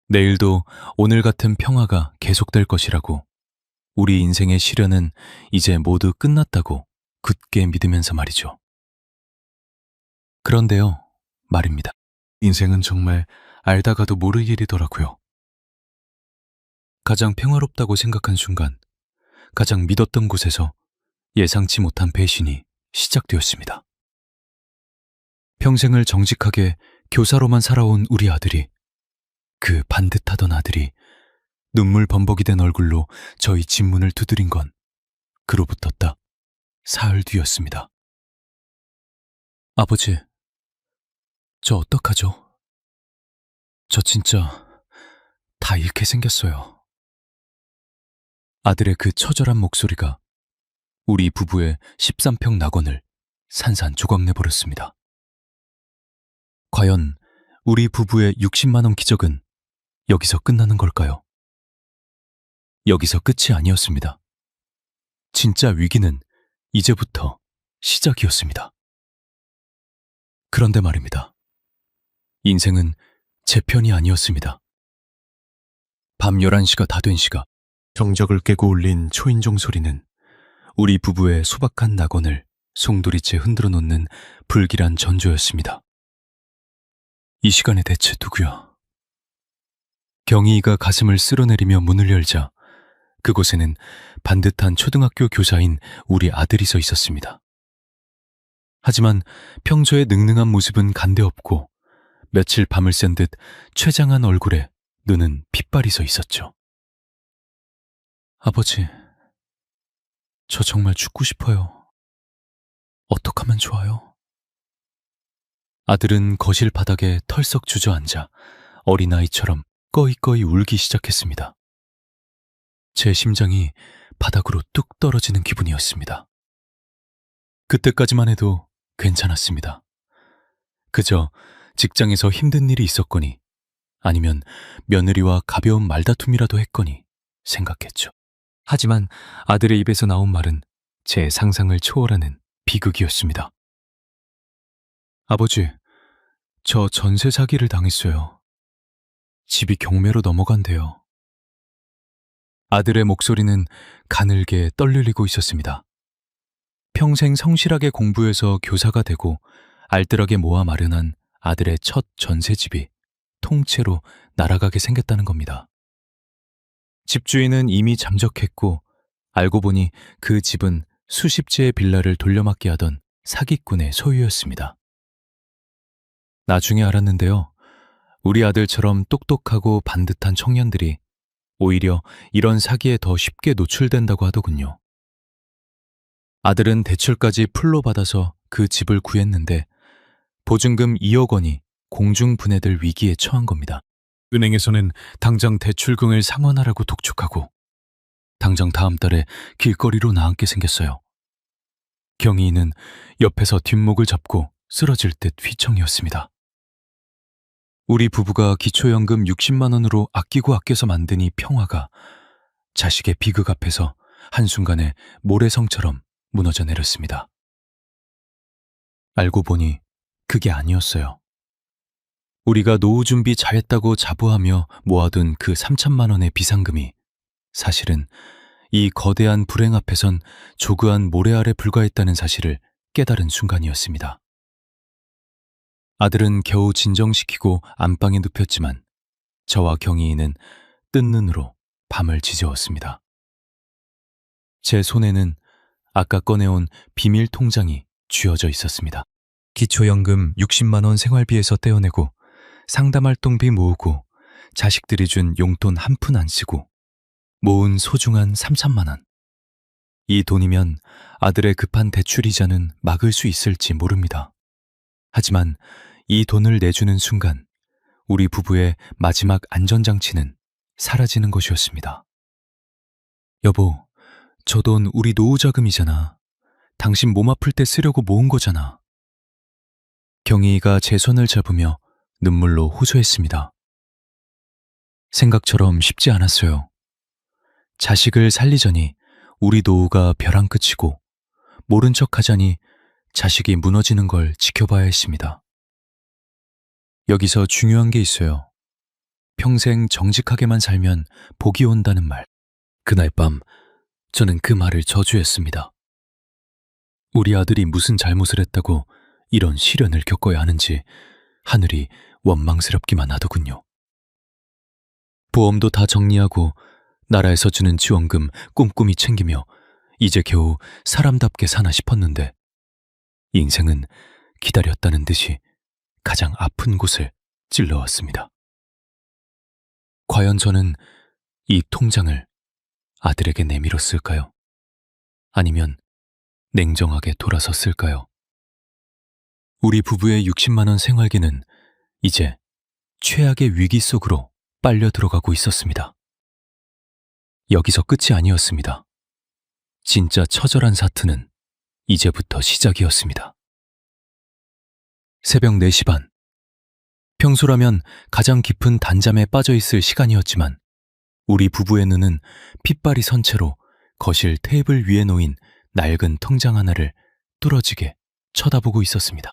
내일도 오늘 같은 평화가 계속될 것이라고, 우리 인생의 시련은 이제 모두 끝났다고 굳게 믿으면서 말이죠. 그런데요, 말입니다. 인생은 정말 알다가도 모를 일이더라고요. 가장 평화롭다고 생각한 순간, 가장 믿었던 곳에서 예상치 못한 배신이 시작되었습니다. 평생을 정직하게 교사로만 살아온 우리 아들이, 그 반듯하던 아들이 눈물 범벅이 된 얼굴로 저희 집 문을 두드린 건 그로부터 딱 사흘 뒤였습니다. 아버지, 저 어떡하죠? 저 진짜 다 잃게 생겼어요. 아들의 그 처절한 목소리가 우리 부부의 13평 낙원을 산산조각 내버렸습니다. 과연 우리 부부의 60만 원 기적은 여기서 끝나는 걸까요? 여기서 끝이 아니었습니다. 진짜 위기는 이제부터 시작이었습니다. 그런데 말입니다. 인생은 제 편이 아니었습니다. 밤 11시가 다 된 시각, 정적을 깨고 울린 초인종 소리는 우리 부부의 소박한 낙원을 송두리째 흔들어 놓는 불길한 전조였습니다. 이 시간에 대체 누구야? 경희이가 가슴을 쓸어내리며 문을 열자 그곳에는 반듯한 초등학교 교사인 우리 아들이 서 있었습니다. 하지만 평소의 능능한 모습은 간데없고 며칠 밤을 샌 듯 췌장한 얼굴에 눈은 핏발이 서 있었죠. 아버지, 저 정말 죽고 싶어요. 어떡하면 좋아요? 아들은 거실 바닥에 털썩 주저앉아 어린아이처럼 꺼이꺼이 울기 시작했습니다. 제 심장이 바닥으로 뚝 떨어지는 기분이었습니다. 그때까지만 해도 괜찮았습니다. 그저 직장에서 힘든 일이 있었거니 아니면 며느리와 가벼운 말다툼이라도 했거니 생각했죠. 하지만 아들의 입에서 나온 말은 제 상상을 초월하는 비극이었습니다. 아버지, 저 전세 사기를 당했어요. 집이 경매로 넘어간대요. 아들의 목소리는 가늘게 떨리고 있었습니다. 평생 성실하게 공부해서 교사가 되고 알뜰하게 모아 마련한 아들의 첫 전세집이 통째로 날아가게 생겼다는 겁니다. 집주인은 이미 잠적했고 알고 보니 그 집은 수십 채의 빌라를 돌려막기 하던 사기꾼의 소유였습니다. 나중에 알았는데요. 우리 아들처럼 똑똑하고 반듯한 청년들이 오히려 이런 사기에 더 쉽게 노출된다고 하더군요. 아들은 대출까지 풀로 받아서 그 집을 구했는데 보증금 2억 원이 공중분해될 위기에 처한 겁니다. 은행에서는 당장 대출금을 상환하라고 독촉하고 당장 다음 달에 길거리로 나앉게 생겼어요. 경희이는 옆에서 뒷목을 잡고 쓰러질 듯 휘청이었습니다. 우리 부부가 기초연금 60만 원으로 아끼고 아껴서 만든 이 평화가 자식의 비극 앞에서 한순간에 모래성처럼 무너져 내렸습니다. 알고 보니 그게 아니었어요. 우리가 노후 준비 잘했다고 자부하며 모아둔 그 3천만 원의 비상금이 사실은 이 거대한 불행 앞에선 조그한 모래 아래 불과했다는 사실을 깨달은 순간이었습니다. 아들은 겨우 진정시키고 안방에 눕혔지만 저와 경희이는 뜬 눈으로 밤을 지새웠습니다. 제 손에는 아까 꺼내온 비밀 통장이 쥐어져 있었습니다. 기초연금 60만 원 생활비에서 떼어내고 상담활동비 모으고 자식들이 준 용돈 한 푼 안 쓰고 모은 소중한 3천만 원. 이 돈이면 아들의 급한 대출이자는 막을 수 있을지 모릅니다. 하지만 이 돈을 내주는 순간 우리 부부의 마지막 안전장치는 사라지는 것이었습니다. 여보, 저 돈 우리 노후자금이잖아. 당신 몸 아플 때 쓰려고 모은 거잖아. 경희가 제 손을 잡으며 눈물로 호소했습니다. 생각처럼 쉽지 않았어요. 자식을 살리자니 우리 노후가 벼랑 끝이고 모른 척 하자니 자식이 무너지는 걸 지켜봐야 했습니다. 여기서 중요한 게 있어요. 평생 정직하게만 살면 복이 온다는 말. 그날 밤 저는 그 말을 저주했습니다. 우리 아들이 무슨 잘못을 했다고 이런 시련을 겪어야 하는지 하늘이 원망스럽기만 하더군요. 보험도 다 정리하고 나라에서 주는 지원금 꼼꼼히 챙기며 이제 겨우 사람답게 사나 싶었는데 인생은 기다렸다는 듯이 가장 아픈 곳을 찔러왔습니다. 과연 저는 이 통장을 아들에게 내밀었을까요? 아니면 냉정하게 돌아섰을까요? 우리 부부의 60만 원 생활비는 이제 최악의 위기 속으로 빨려 들어가고 있었습니다. 여기서 끝이 아니었습니다. 진짜 처절한 사투는 이제부터 시작이었습니다. 새벽 4시 반. 평소라면 가장 깊은 단잠에 빠져 있을 시간이었지만 우리 부부의 눈은 핏발이 선 채로 거실 테이블 위에 놓인 낡은 통장 하나를 뚫어지게 쳐다보고 있었습니다.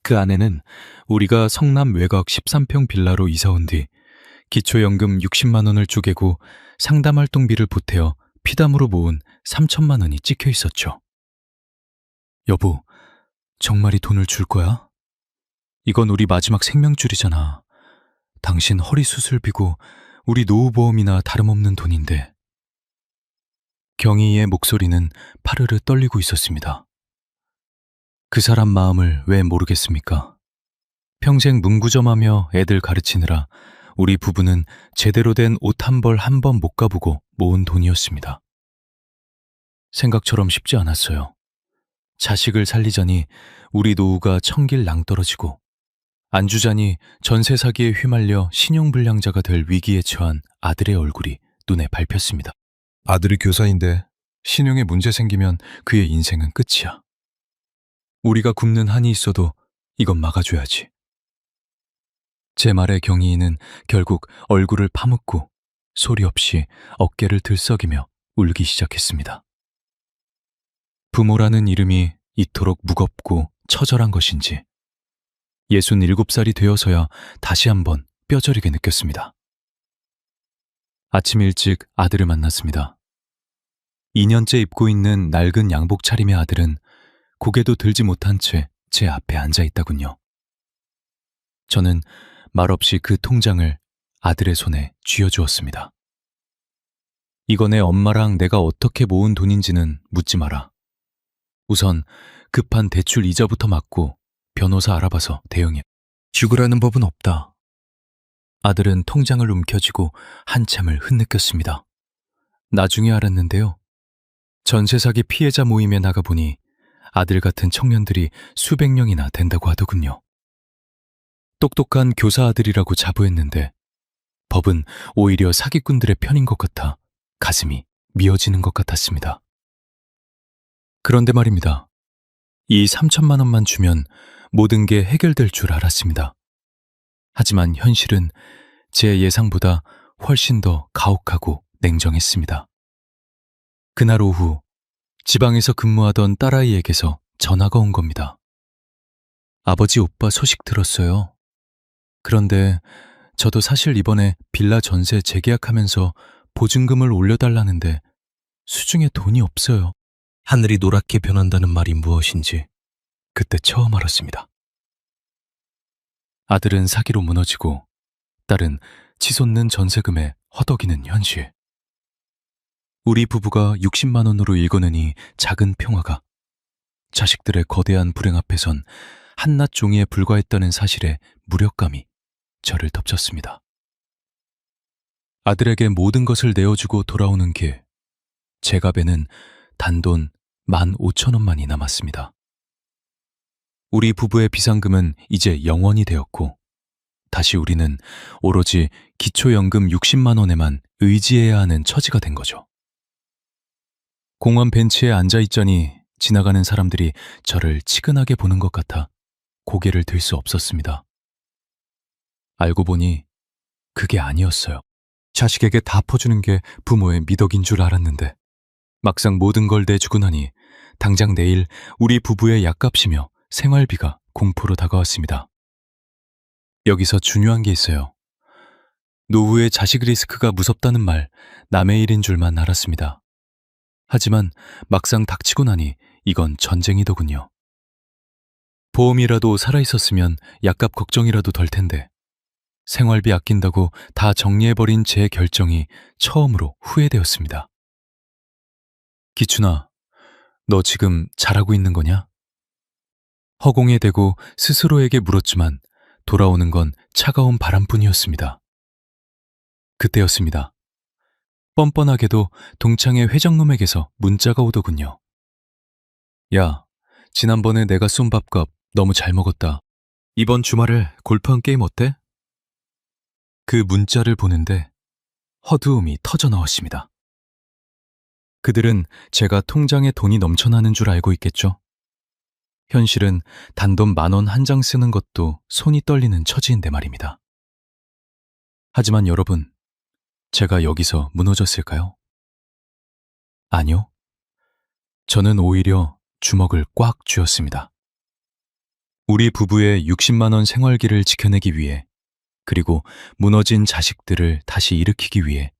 그 안에는 우리가 성남 외곽 13평 빌라로 이사온 뒤 기초연금 60만 원을 쪼개고 상담활동비를 보태어 피담으로 모은 3천만 원이 찍혀 있었죠. 여보, 정말 이 돈을 줄 거야? 이건 우리 마지막 생명줄이잖아. 당신 허리 수술비고 우리 노후보험이나 다름없는 돈인데. 경희의 목소리는 파르르 떨리고 있었습니다. 그 사람 마음을 왜 모르겠습니까? 평생 문구점하며 애들 가르치느라 우리 부부는 제대로 된 옷 한 벌 한 번 못 가보고 모은 돈이었습니다. 생각처럼 쉽지 않았어요. 자식을 살리자니 우리 노후가 천길 낭떨어지고 안 주자니 전세 사기에 휘말려 신용불량자가 될 위기에 처한 아들의 얼굴이 눈에 밟혔습니다. 아들이 교사인데 신용에 문제 생기면 그의 인생은 끝이야. 우리가 굶는 한이 있어도 이건 막아줘야지. 제 말에 경희이는 결국 얼굴을 파묻고 소리 없이 어깨를 들썩이며 울기 시작했습니다. 부모라는 이름이 이토록 무겁고 처절한 것인지 67살이 되어서야 다시 한번 뼈저리게 느꼈습니다. 아침 일찍 아들을 만났습니다. 2년째 입고 있는 낡은 양복 차림의 아들은 고개도 들지 못한 채 제 앞에 앉아 있다군요. 저는 말없이 그 통장을 아들의 손에 쥐어주었습니다. 이건 내 엄마랑 내가 어떻게 모은 돈인지는 묻지 마라. 우선 급한 대출 이자부터 막고 변호사 알아봐서 대응해. 죽으라는 법은 없다. 아들은 통장을 움켜쥐고 한참을 흐느꼈습니다. 나중에 알았는데요. 전세 사기 피해자 모임에 나가보니 아들 같은 청년들이 수백 명이나 된다고 하더군요. 똑똑한 교사 아들이라고 자부했는데 법은 오히려 사기꾼들의 편인 것 같아 가슴이 미어지는 것 같았습니다. 그런데 말입니다. 이 3천만 원만 주면 모든 게 해결될 줄 알았습니다. 하지만 현실은 제 예상보다 훨씬 더 가혹하고 냉정했습니다. 그날 오후 지방에서 근무하던 딸아이에게서 전화가 온 겁니다. 아버지 오빠 소식 들었어요. 그런데 저도 사실 이번에 빌라 전세 재계약하면서 보증금을 올려달라는데 수중에 돈이 없어요. 하늘이 노랗게 변한다는 말이 무엇인지 그때 처음 알았습니다. 아들은 사기로 무너지고 딸은 치솟는 전세금에 허덕이는 현실. 우리 부부가 60만 원으로 일궈내니 작은 평화가 자식들의 거대한 불행 앞에선 한낱 종이에 불과했다는 사실에 무력감이 저를 덮쳤습니다. 아들에게 모든 것을 내어주고 돌아오는 길, 제 갑에는 단돈 15,000원만이 남았습니다. 우리 부부의 비상금은 이제 0원이 되었고 다시 우리는 오로지 기초연금 60만 원에만 의지해야 하는 처지가 된 거죠. 공원 벤치에 앉아있자니 지나가는 사람들이 저를 치근하게 보는 것 같아 고개를 들 수 없었습니다. 알고 보니 그게 아니었어요. 자식에게 다 퍼주는 게 부모의 미덕인 줄 알았는데 막상 모든 걸 내주고 나니 당장 내일 우리 부부의 약값이며 생활비가 공포로 다가왔습니다. 여기서 중요한 게 있어요. 노후의 자식 리스크가 무섭다는 말 남의 일인 줄만 알았습니다. 하지만 막상 닥치고 나니 이건 전쟁이더군요. 보험이라도 살아있었으면 약값 걱정이라도 덜 텐데 생활비 아낀다고 다 정리해버린 제 결정이 처음으로 후회되었습니다. 기춘아, 너 지금 잘하고 있는 거냐? 허공에 대고 스스로에게 물었지만 돌아오는 건 차가운 바람뿐이었습니다. 그때였습니다. 뻔뻔하게도 동창의 회장놈에게서 문자가 오더군요. 야, 지난번에 내가 쏜 밥값 너무 잘 먹었다. 이번 주말에 골프 한 게임 어때? 그 문자를 보는데 허두음이 터져 나왔습니다. 그들은 제가 통장에 돈이 넘쳐나는 줄 알고 있겠죠? 현실은 단돈 10,000원 한 장 쓰는 것도 손이 떨리는 처지인데 말입니다. 하지만 여러분, 제가 여기서 무너졌을까요? 아니요. 저는 오히려 주먹을 꽉 쥐었습니다. 우리 부부의 60만 원 생활기를 지켜내기 위해, 그리고 무너진 자식들을 다시 일으키기 위해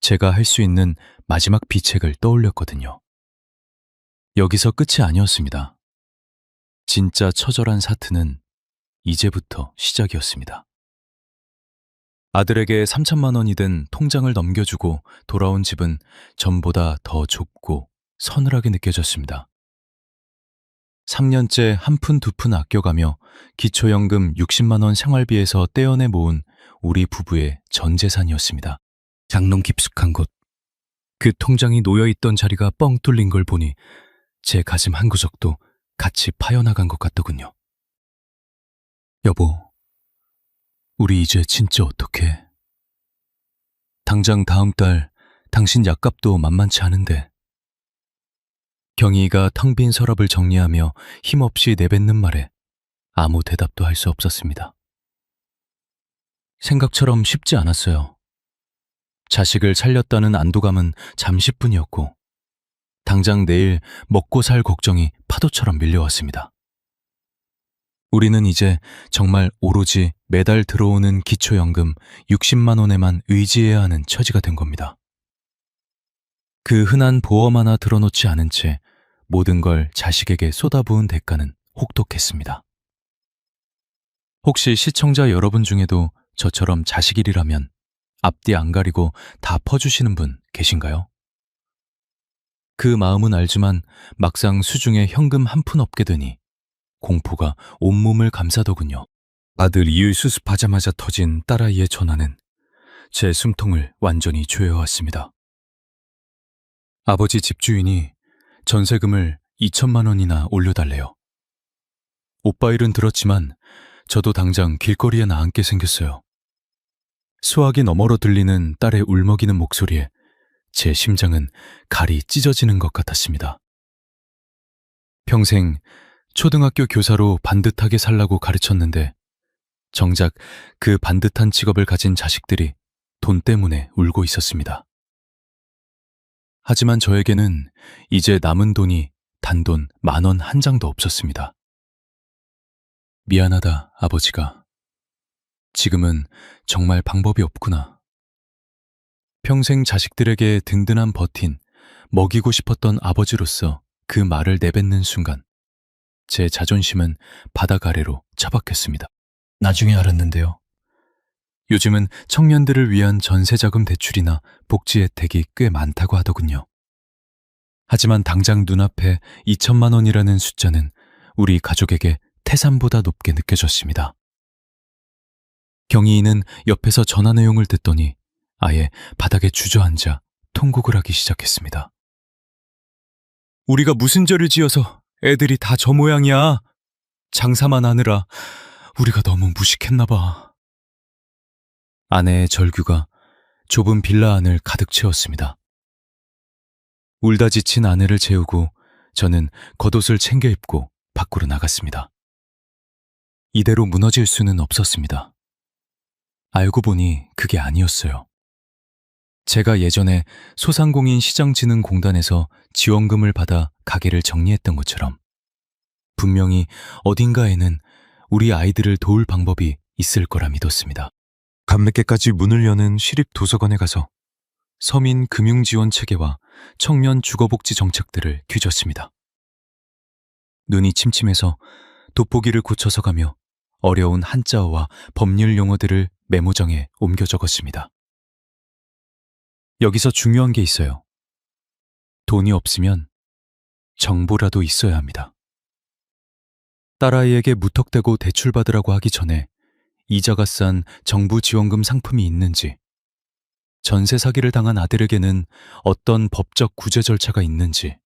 제가 할 수 있는 마지막 비책을 떠올렸거든요. 여기서 끝이 아니었습니다. 진짜 처절한 사트는 이제부터 시작이었습니다. 아들에게 3천만 원이 된 통장을 넘겨주고 돌아온 집은 전보다 더 좁고 서늘하게 느껴졌습니다. 3년째 한 푼 두 푼 아껴가며 기초연금 60만 원 생활비에서 떼어내 모은 우리 부부의 전 재산이었습니다. 장롱 깊숙한 곳, 그 통장이 놓여있던 자리가 뻥 뚫린 걸 보니 제 가슴 한 구석도 같이 파여나간 것 같더군요. 여보, 우리 이제 진짜 어떡해? 당장 다음 달 당신 약값도 만만치 않은데. 경희가 텅 빈 서랍을 정리하며 힘없이 내뱉는 말에 아무 대답도 할 수 없었습니다. 생각처럼 쉽지 않았어요. 자식을 살렸다는 안도감은 잠시뿐이었고 당장 내일 먹고 살 걱정이 파도처럼 밀려왔습니다. 우리는 이제 정말 오로지 매달 들어오는 기초연금 60만 원에만 의지해야 하는 처지가 된 겁니다. 그 흔한 보험 하나 들어놓지 않은 채 모든 걸 자식에게 쏟아부은 대가는 혹독했습니다. 혹시 시청자 여러분 중에도 저처럼 자식 일이라면 앞뒤 안 가리고 다 퍼주시는 분 계신가요? 그 마음은 알지만 막상 수중에 현금 한 푼 없게 되니 공포가 온몸을 감싸더군요. 아들 이을 수습하자마자 터진 딸아이의 전화는 제 숨통을 완전히 조여왔습니다. 아버지 집주인이 전세금을 2천만 원이나 올려달래요. 오빠 일은 들었지만 저도 당장 길거리에 나앉게 생겼어요. 수화기 너머로 들리는 딸의 울먹이는 목소리에 제 심장은 갈이 찢어지는 것 같았습니다. 평생 초등학교 교사로 반듯하게 살라고 가르쳤는데 정작 그 반듯한 직업을 가진 자식들이 돈 때문에 울고 있었습니다. 하지만 저에게는 이제 남은 돈이 단돈 10,000원 한 장도 없었습니다. 미안하다, 아버지가. 지금은 정말 방법이 없구나. 평생 자식들에게 든든한 버틴, 먹이고 싶었던 아버지로서 그 말을 내뱉는 순간 제 자존심은 바닥 아래로 처박혔습니다. 나중에 알았는데요. 요즘은 청년들을 위한 전세자금 대출이나 복지 혜택이 꽤 많다고 하더군요. 하지만 당장 눈앞에 2천만 원이라는 숫자는 우리 가족에게 태산보다 높게 느껴졌습니다. 경희이는 옆에서 전화 내용을 듣더니 아예 바닥에 주저앉아 통곡을 하기 시작했습니다. 우리가 무슨 죄를 지어서 애들이 다 저 모양이야. 장사만 하느라 우리가 너무 무식했나 봐. 아내의 절규가 좁은 빌라 안을 가득 채웠습니다. 울다 지친 아내를 재우고 저는 겉옷을 챙겨 입고 밖으로 나갔습니다. 이대로 무너질 수는 없었습니다. 알고 보니 그게 아니었어요. 제가 예전에 소상공인 시장진흥공단에서 지원금을 받아 가게를 정리했던 것처럼 분명히 어딘가에는 우리 아이들을 도울 방법이 있을 거라 믿었습니다. 밤늦게까지 문을 여는 시립도서관에 가서 서민 금융지원 체계와 청년 주거복지 정책들을 뒤졌습니다. 눈이 침침해서 돋보기를 고쳐서 가며 어려운 한자어와 법률 용어들을 메모장에 옮겨 적었습니다. 여기서 중요한 게 있어요. 돈이 없으면 정보라도 있어야 합니다. 딸아이에게 무턱대고 대출받으라고 하기 전에 이자가 싼 정부 지원금 상품이 있는지, 전세 사기를 당한 아들에게는 어떤 법적 구제 절차가 있는지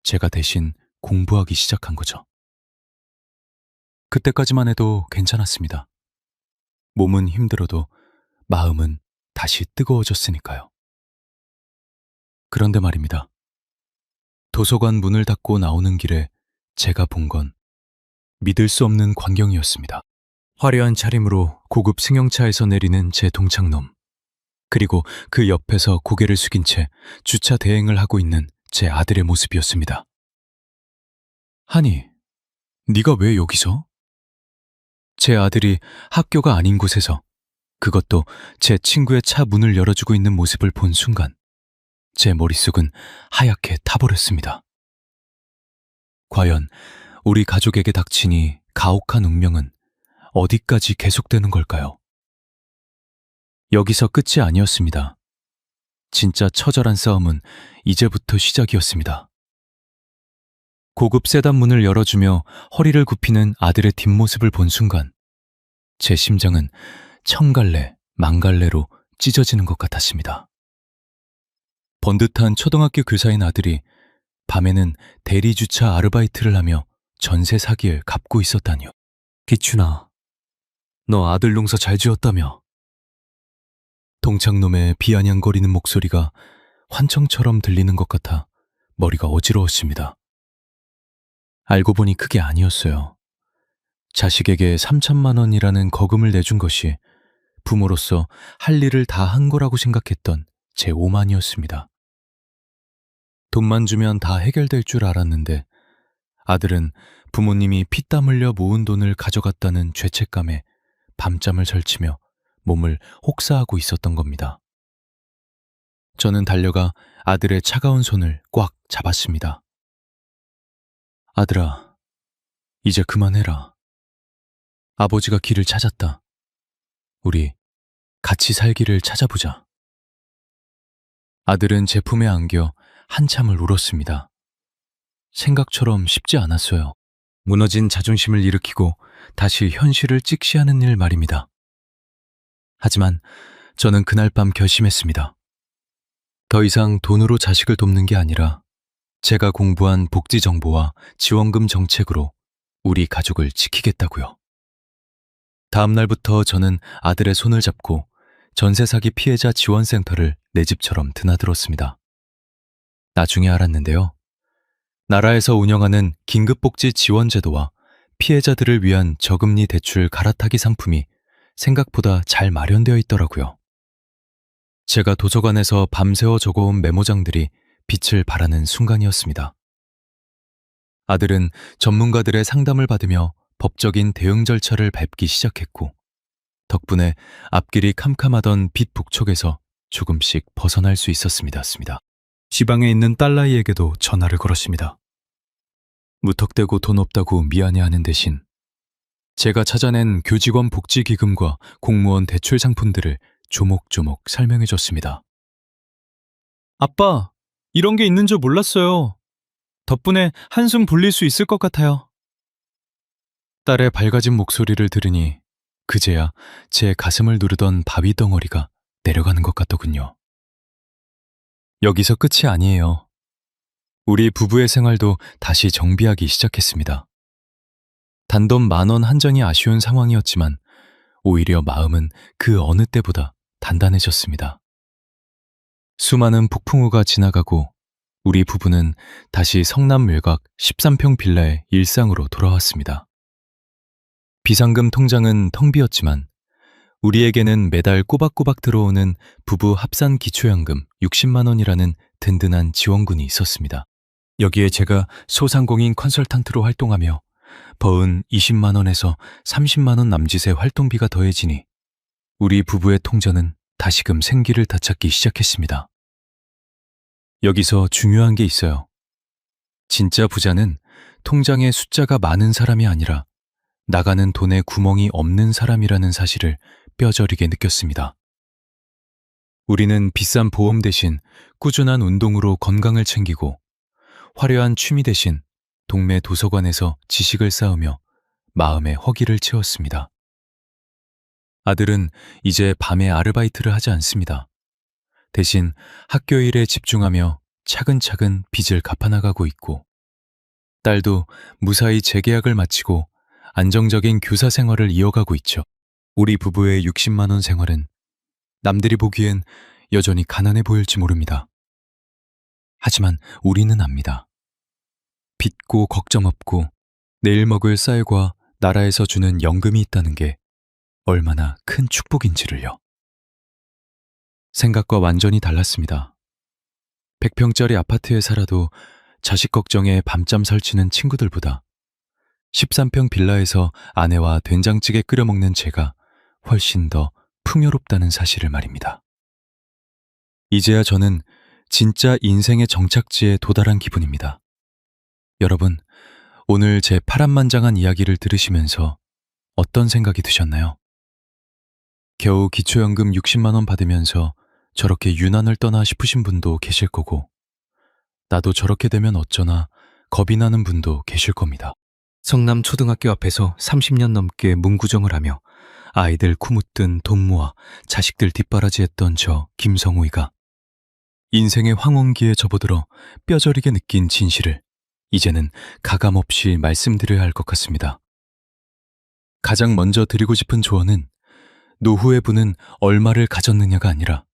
제가 대신 공부하기 시작한 거죠. 그때까지만 해도 괜찮았습니다. 몸은 힘들어도 마음은 다시 뜨거워졌으니까요. 그런데 말입니다. 도서관 문을 닫고 나오는 길에 제가 본 건 믿을 수 없는 광경이었습니다. 화려한 차림으로 고급 승용차에서 내리는 제 동창놈, 그리고 그 옆에서 고개를 숙인 채 주차 대행을 하고 있는 제 아들의 모습이었습니다. 하니, 네가 왜 여기서? 제 아들이 학교가 아닌 곳에서, 그것도 제 친구의 차 문을 열어주고 있는 모습을 본 순간 제 머릿속은 하얗게 타버렸습니다. 과연 우리 가족에게 닥치니 가혹한 운명은 어디까지 계속되는 걸까요? 여기서 끝이 아니었습니다. 진짜 처절한 싸움은 이제부터 시작이었습니다. 고급 세단 문을 열어주며 허리를 굽히는 아들의 뒷모습을 본 순간 제 심장은 천갈래, 만갈래로 찢어지는 것 같았습니다. 번듯한 초등학교 교사인 아들이 밤에는 대리주차 아르바이트를 하며 전세 사기에 갚고 있었다니요. 기춘아, 너 아들 농사 잘 지었다며. 동창놈의 비아냥거리는 목소리가 환청처럼 들리는 것 같아 머리가 어지러웠습니다. 알고 보니 그게 아니었어요. 자식에게 3천만 원이라는 거금을 내준 것이 부모로서 할 일을 다 한 거라고 생각했던 제 오만이었습니다. 돈만 주면 다 해결될 줄 알았는데 아들은 부모님이 피땀 흘려 모은 돈을 가져갔다는 죄책감에 밤잠을 설치며 몸을 혹사하고 있었던 겁니다. 저는 달려가 아들의 차가운 손을 꽉 잡았습니다. 아들아, 이제 그만해라. 아버지가 길을 찾았다. 우리 같이 살기를 찾아보자. 아들은 제 품에 안겨 한참을 울었습니다. 생각처럼 쉽지 않았어요. 무너진 자존심을 일으키고 다시 현실을 직시하는 일 말입니다. 하지만 저는 그날 밤 결심했습니다. 더 이상 돈으로 자식을 돕는 게 아니라 제가 공부한 복지 정보와 지원금 정책으로 우리 가족을 지키겠다고요. 다음 날부터 저는 아들의 손을 잡고 전세 사기 피해자 지원센터를 내 집처럼 드나들었습니다. 나중에 알았는데요. 나라에서 운영하는 긴급복지 지원제도와 피해자들을 위한 저금리 대출 갈아타기 상품이 생각보다 잘 마련되어 있더라고요. 제가 도서관에서 밤새워 적어온 메모장들이 빛을 발하는 순간이었습니다. 아들은 전문가들의 상담을 받으며 법적인 대응 절차를 밟기 시작했고, 덕분에 앞길이 캄캄하던 빚 북촉에서 조금씩 벗어날 수 있었습니다. 지방에 있는 딸라이에게도 전화를 걸었습니다. 무턱대고 돈 없다고 미안해하는 대신 제가 찾아낸 교직원 복지기금과 공무원 대출 상품들을 조목조목 설명해줬습니다. 아빠, 이런 게 있는 줄 몰랐어요. 덕분에 한숨 돌릴 수 있을 것 같아요. 딸의 밝아진 목소리를 들으니 그제야 제 가슴을 누르던 바위 덩어리가 내려가는 것 같더군요. 여기서 끝이 아니에요. 우리 부부의 생활도 다시 정비하기 시작했습니다. 단돈 10,000원 한정이 아쉬운 상황이었지만 오히려 마음은 그 어느 때보다 단단해졌습니다. 수많은 폭풍우가 지나가고 우리 부부는 다시 성남 외곽 13평 빌라의 일상으로 돌아왔습니다. 비상금 통장은 텅 비었지만 우리에게는 매달 꼬박꼬박 들어오는 부부 합산 기초연금 60만 원이라는 든든한 지원군이 있었습니다. 여기에 제가 소상공인 컨설턴트로 활동하며 버은 20만 원에서 30만 원 남짓의 활동비가 더해지니 우리 부부의 통장은 다시금 생기를 되찾기 시작했습니다. 여기서 중요한 게 있어요. 진짜 부자는 통장에 숫자가 많은 사람이 아니라 나가는 돈에 구멍이 없는 사람이라는 사실을 뼈저리게 느꼈습니다. 우리는 비싼 보험 대신 꾸준한 운동으로 건강을 챙기고 화려한 취미 대신 동네 도서관에서 지식을 쌓으며 마음의 허기를 채웠습니다. 아들은 이제 밤에 아르바이트를 하지 않습니다. 대신 학교 일에 집중하며 차근차근 빚을 갚아나가고 있고, 딸도 무사히 재계약을 마치고 안정적인 교사 생활을 이어가고 있죠. 우리 부부의 60만 원 생활은 남들이 보기엔 여전히 가난해 보일지 모릅니다. 하지만 우리는 압니다. 빚고 걱정 없고 내일 먹을 쌀과 나라에서 주는 연금이 있다는 게 얼마나 큰 축복인지를요. 생각과 완전히 달랐습니다. 100평짜리 아파트에 살아도 자식 걱정에 밤잠 설치는 친구들보다 13평 빌라에서 아내와 된장찌개 끓여 먹는 제가 훨씬 더 풍요롭다는 사실을 말입니다. 이제야 저는 진짜 인생의 정착지에 도달한 기분입니다. 여러분, 오늘 제 파란만장한 이야기를 들으시면서 어떤 생각이 드셨나요? 겨우 기초연금 60만 원 받으면서 저렇게 유난을 떠나 싶으신 분도 계실 거고, 나도 저렇게 되면 어쩌나 겁이 나는 분도 계실 겁니다. 성남 초등학교 앞에서 30년 넘게 문구정을 하며 아이들 쿠묻든 돈 모아 자식들 뒷바라지했던 저 김성우이가 인생의 황혼기에 접어들어 뼈저리게 느낀 진실을 이제는 가감없이 말씀드려야 할 것 같습니다. 가장 먼저 드리고 싶은 조언은 노후의 부는 얼마를 가졌느냐가 아니라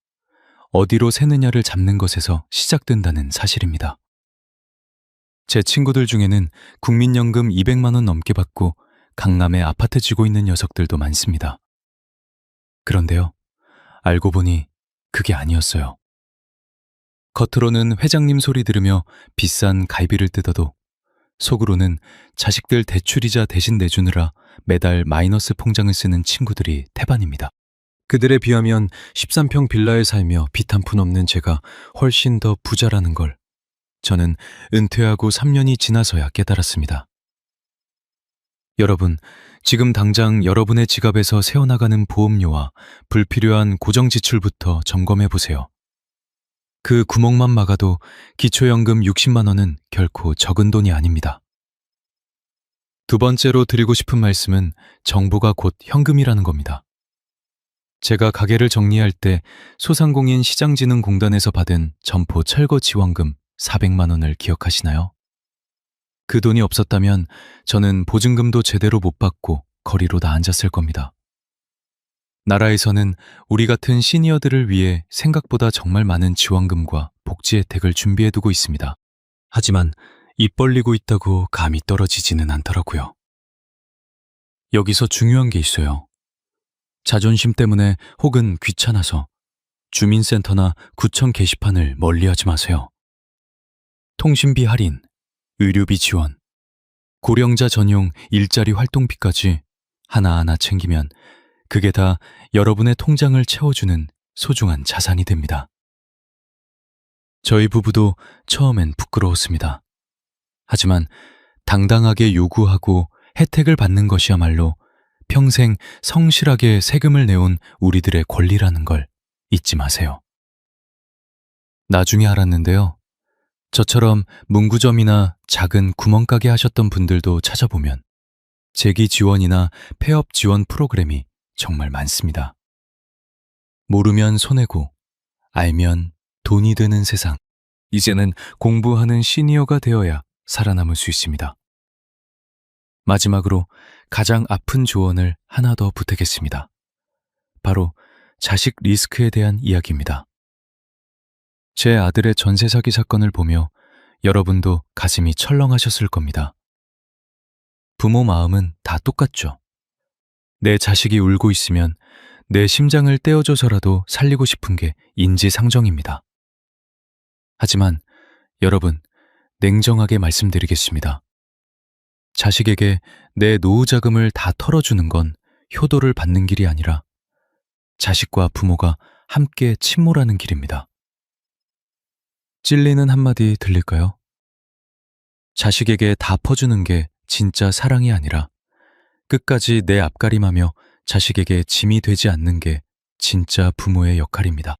어디로 새느냐를 잡는 것에서 시작된다는 사실입니다. 제 친구들 중에는 국민연금 200만 원 넘게 받고 강남에 아파트 지고 있는 녀석들도 많습니다. 그런데요, 알고 보니 그게 아니었어요. 겉으로는 회장님 소리 들으며 비싼 갈비를 뜯어도 속으로는 자식들 대출이자 대신 내주느라 매달 마이너스 통장을 쓰는 친구들이 태반입니다. 그들에 비하면 13평 빌라에 살며 빚 한 푼 없는 제가 훨씬 더 부자라는 걸 저는 은퇴하고 3년이 지나서야 깨달았습니다. 여러분, 지금 당장 여러분의 지갑에서 새어나가는 보험료와 불필요한 고정 지출부터 점검해 보세요. 그 구멍만 막아도 기초연금 60만 원은 결코 적은 돈이 아닙니다. 두 번째로 드리고 싶은 말씀은 정보가 곧 현금이라는 겁니다. 제가 가게를 정리할 때 소상공인 시장진흥공단에서 받은 점포 철거 지원금 400만 원을 기억하시나요? 그 돈이 없었다면 저는 보증금도 제대로 못 받고 거리로 다 앉았을 겁니다. 나라에서는 우리 같은 시니어들을 위해 생각보다 정말 많은 지원금과 복지 혜택을 준비해두고 있습니다. 하지만 입 벌리고 있다고 감이 떨어지지는 않더라고요. 여기서 중요한 게 있어요. 자존심 때문에 혹은 귀찮아서 주민센터나 구청 게시판을 멀리하지 마세요. 통신비 할인, 의료비 지원, 고령자 전용 일자리 활동비까지 하나하나 챙기면 그게 다 여러분의 통장을 채워주는 소중한 자산이 됩니다. 저희 부부도 처음엔 부끄러웠습니다. 하지만 당당하게 요구하고 혜택을 받는 것이야말로 평생 성실하게 세금을 내온 우리들의 권리라는 걸 잊지 마세요. 나중에 알았는데요. 저처럼 문구점이나 작은 구멍가게 하셨던 분들도 찾아보면 재기 지원이나 폐업 지원 프로그램이 정말 많습니다. 모르면 손해고 알면 돈이 되는 세상. 이제는 공부하는 시니어가 되어야 살아남을 수 있습니다. 마지막으로 가장 아픈 조언을 하나 더 부탁했습니다. 바로 자식 리스크에 대한 이야기입니다. 제 아들의 전세 사기 사건을 보며 여러분도 가슴이 철렁하셨을 겁니다. 부모 마음은 다 똑같죠. 내 자식이 울고 있으면 내 심장을 떼어줘서라도 살리고 싶은 게 인지상정입니다. 하지만 여러분, 냉정하게 말씀드리겠습니다. 자식에게 내 노후 자금을 다 털어주는 건 효도를 받는 길이 아니라 자식과 부모가 함께 침몰하는 길입니다. 찔리는 한마디 들릴까요? 자식에게 다 퍼주는 게 진짜 사랑이 아니라 끝까지 내 앞가림하며 자식에게 짐이 되지 않는 게 진짜 부모의 역할입니다.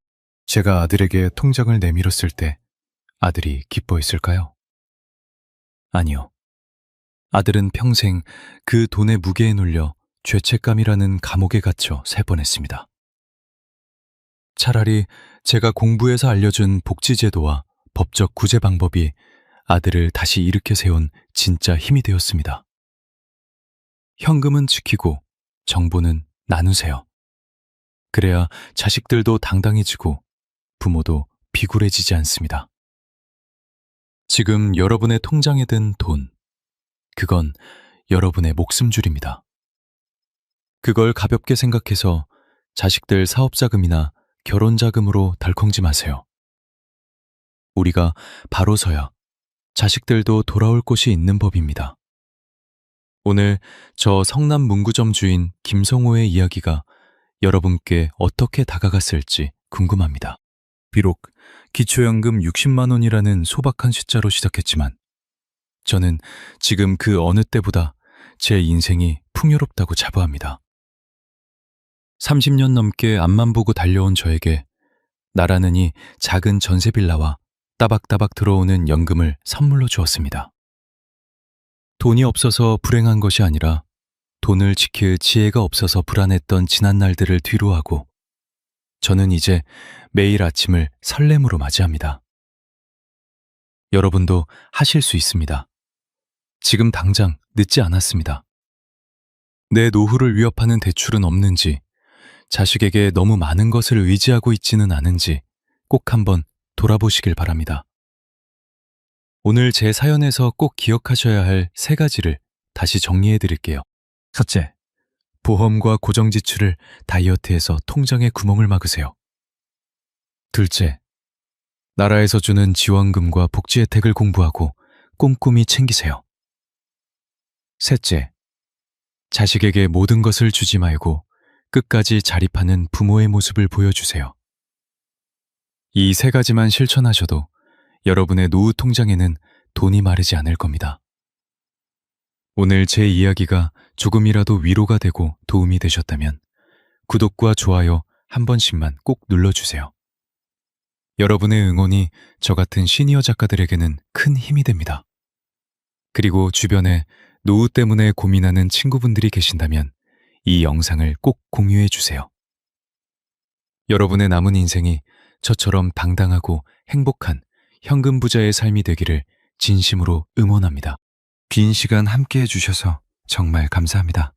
제가 아들에게 통장을 내밀었을 때 아들이 기뻐했을까요? 아니요. 아들은 평생 그 돈의 무게에 눌려 죄책감이라는 감옥에 갇혀 살 뻔했습니다. 차라리 제가 공부해서 알려준 복지제도와 법적 구제 방법이 아들을 다시 일으켜 세운 진짜 힘이 되었습니다. 현금은 지키고 정보는 나누세요. 그래야 자식들도 당당해지고 부모도 비굴해지지 않습니다. 지금 여러분의 통장에 든 돈, 그건 여러분의 목숨줄입니다. 그걸 가볍게 생각해서 자식들 사업자금이나 결혼자금으로 덜컹지 마세요. 우리가 바로 서야 자식들도 돌아올 곳이 있는 법입니다. 오늘 저 성남 문구점 주인 김성호의 이야기가 여러분께 어떻게 다가갔을지 궁금합니다. 비록 기초연금 60만 원이라는 소박한 숫자로 시작했지만 저는 지금 그 어느 때보다 제 인생이 풍요롭다고 자부합니다. 30년 넘게 앞만 보고 달려온 저에게 나라는 이 작은 전세 빌라와 따박따박 들어오는 연금을 선물로 주었습니다. 돈이 없어서 불행한 것이 아니라 돈을 지킬 지혜가 없어서 불안했던 지난 날들을 뒤로하고 저는 이제 매일 아침을 설렘으로 맞이합니다. 여러분도 하실 수 있습니다. 지금 당장 늦지 않았습니다. 내 노후를 위협하는 대출은 없는지, 자식에게 너무 많은 것을 의지하고 있지는 않은지 꼭 한번 돌아보시길 바랍니다. 오늘 제 사연에서 꼭 기억하셔야 할 3가지를 다시 정리해 드릴게요. 첫째, 보험과 고정 지출을 다이어트해서 통장에 구멍을 막으세요. 둘째, 나라에서 주는 지원금과 복지 혜택을 공부하고 꼼꼼히 챙기세요. 셋째, 자식에게 모든 것을 주지 말고 끝까지 자립하는 부모의 모습을 보여주세요. 이 3가지만 실천하셔도 여러분의 노후 통장에는 돈이 마르지 않을 겁니다. 오늘 제 이야기가 조금이라도 위로가 되고 도움이 되셨다면 구독과 좋아요 한 번씩만 꼭 눌러주세요. 여러분의 응원이 저 같은 시니어 작가들에게는 큰 힘이 됩니다. 그리고 주변에 노후 때문에 고민하는 친구분들이 계신다면 이 영상을 꼭 공유해 주세요. 여러분의 남은 인생이 저처럼 당당하고 행복한 현금 부자의 삶이 되기를 진심으로 응원합니다. 긴 시간 함께 해주셔서 정말 감사합니다.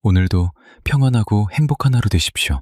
오늘도 평안하고 행복한 하루 되십시오.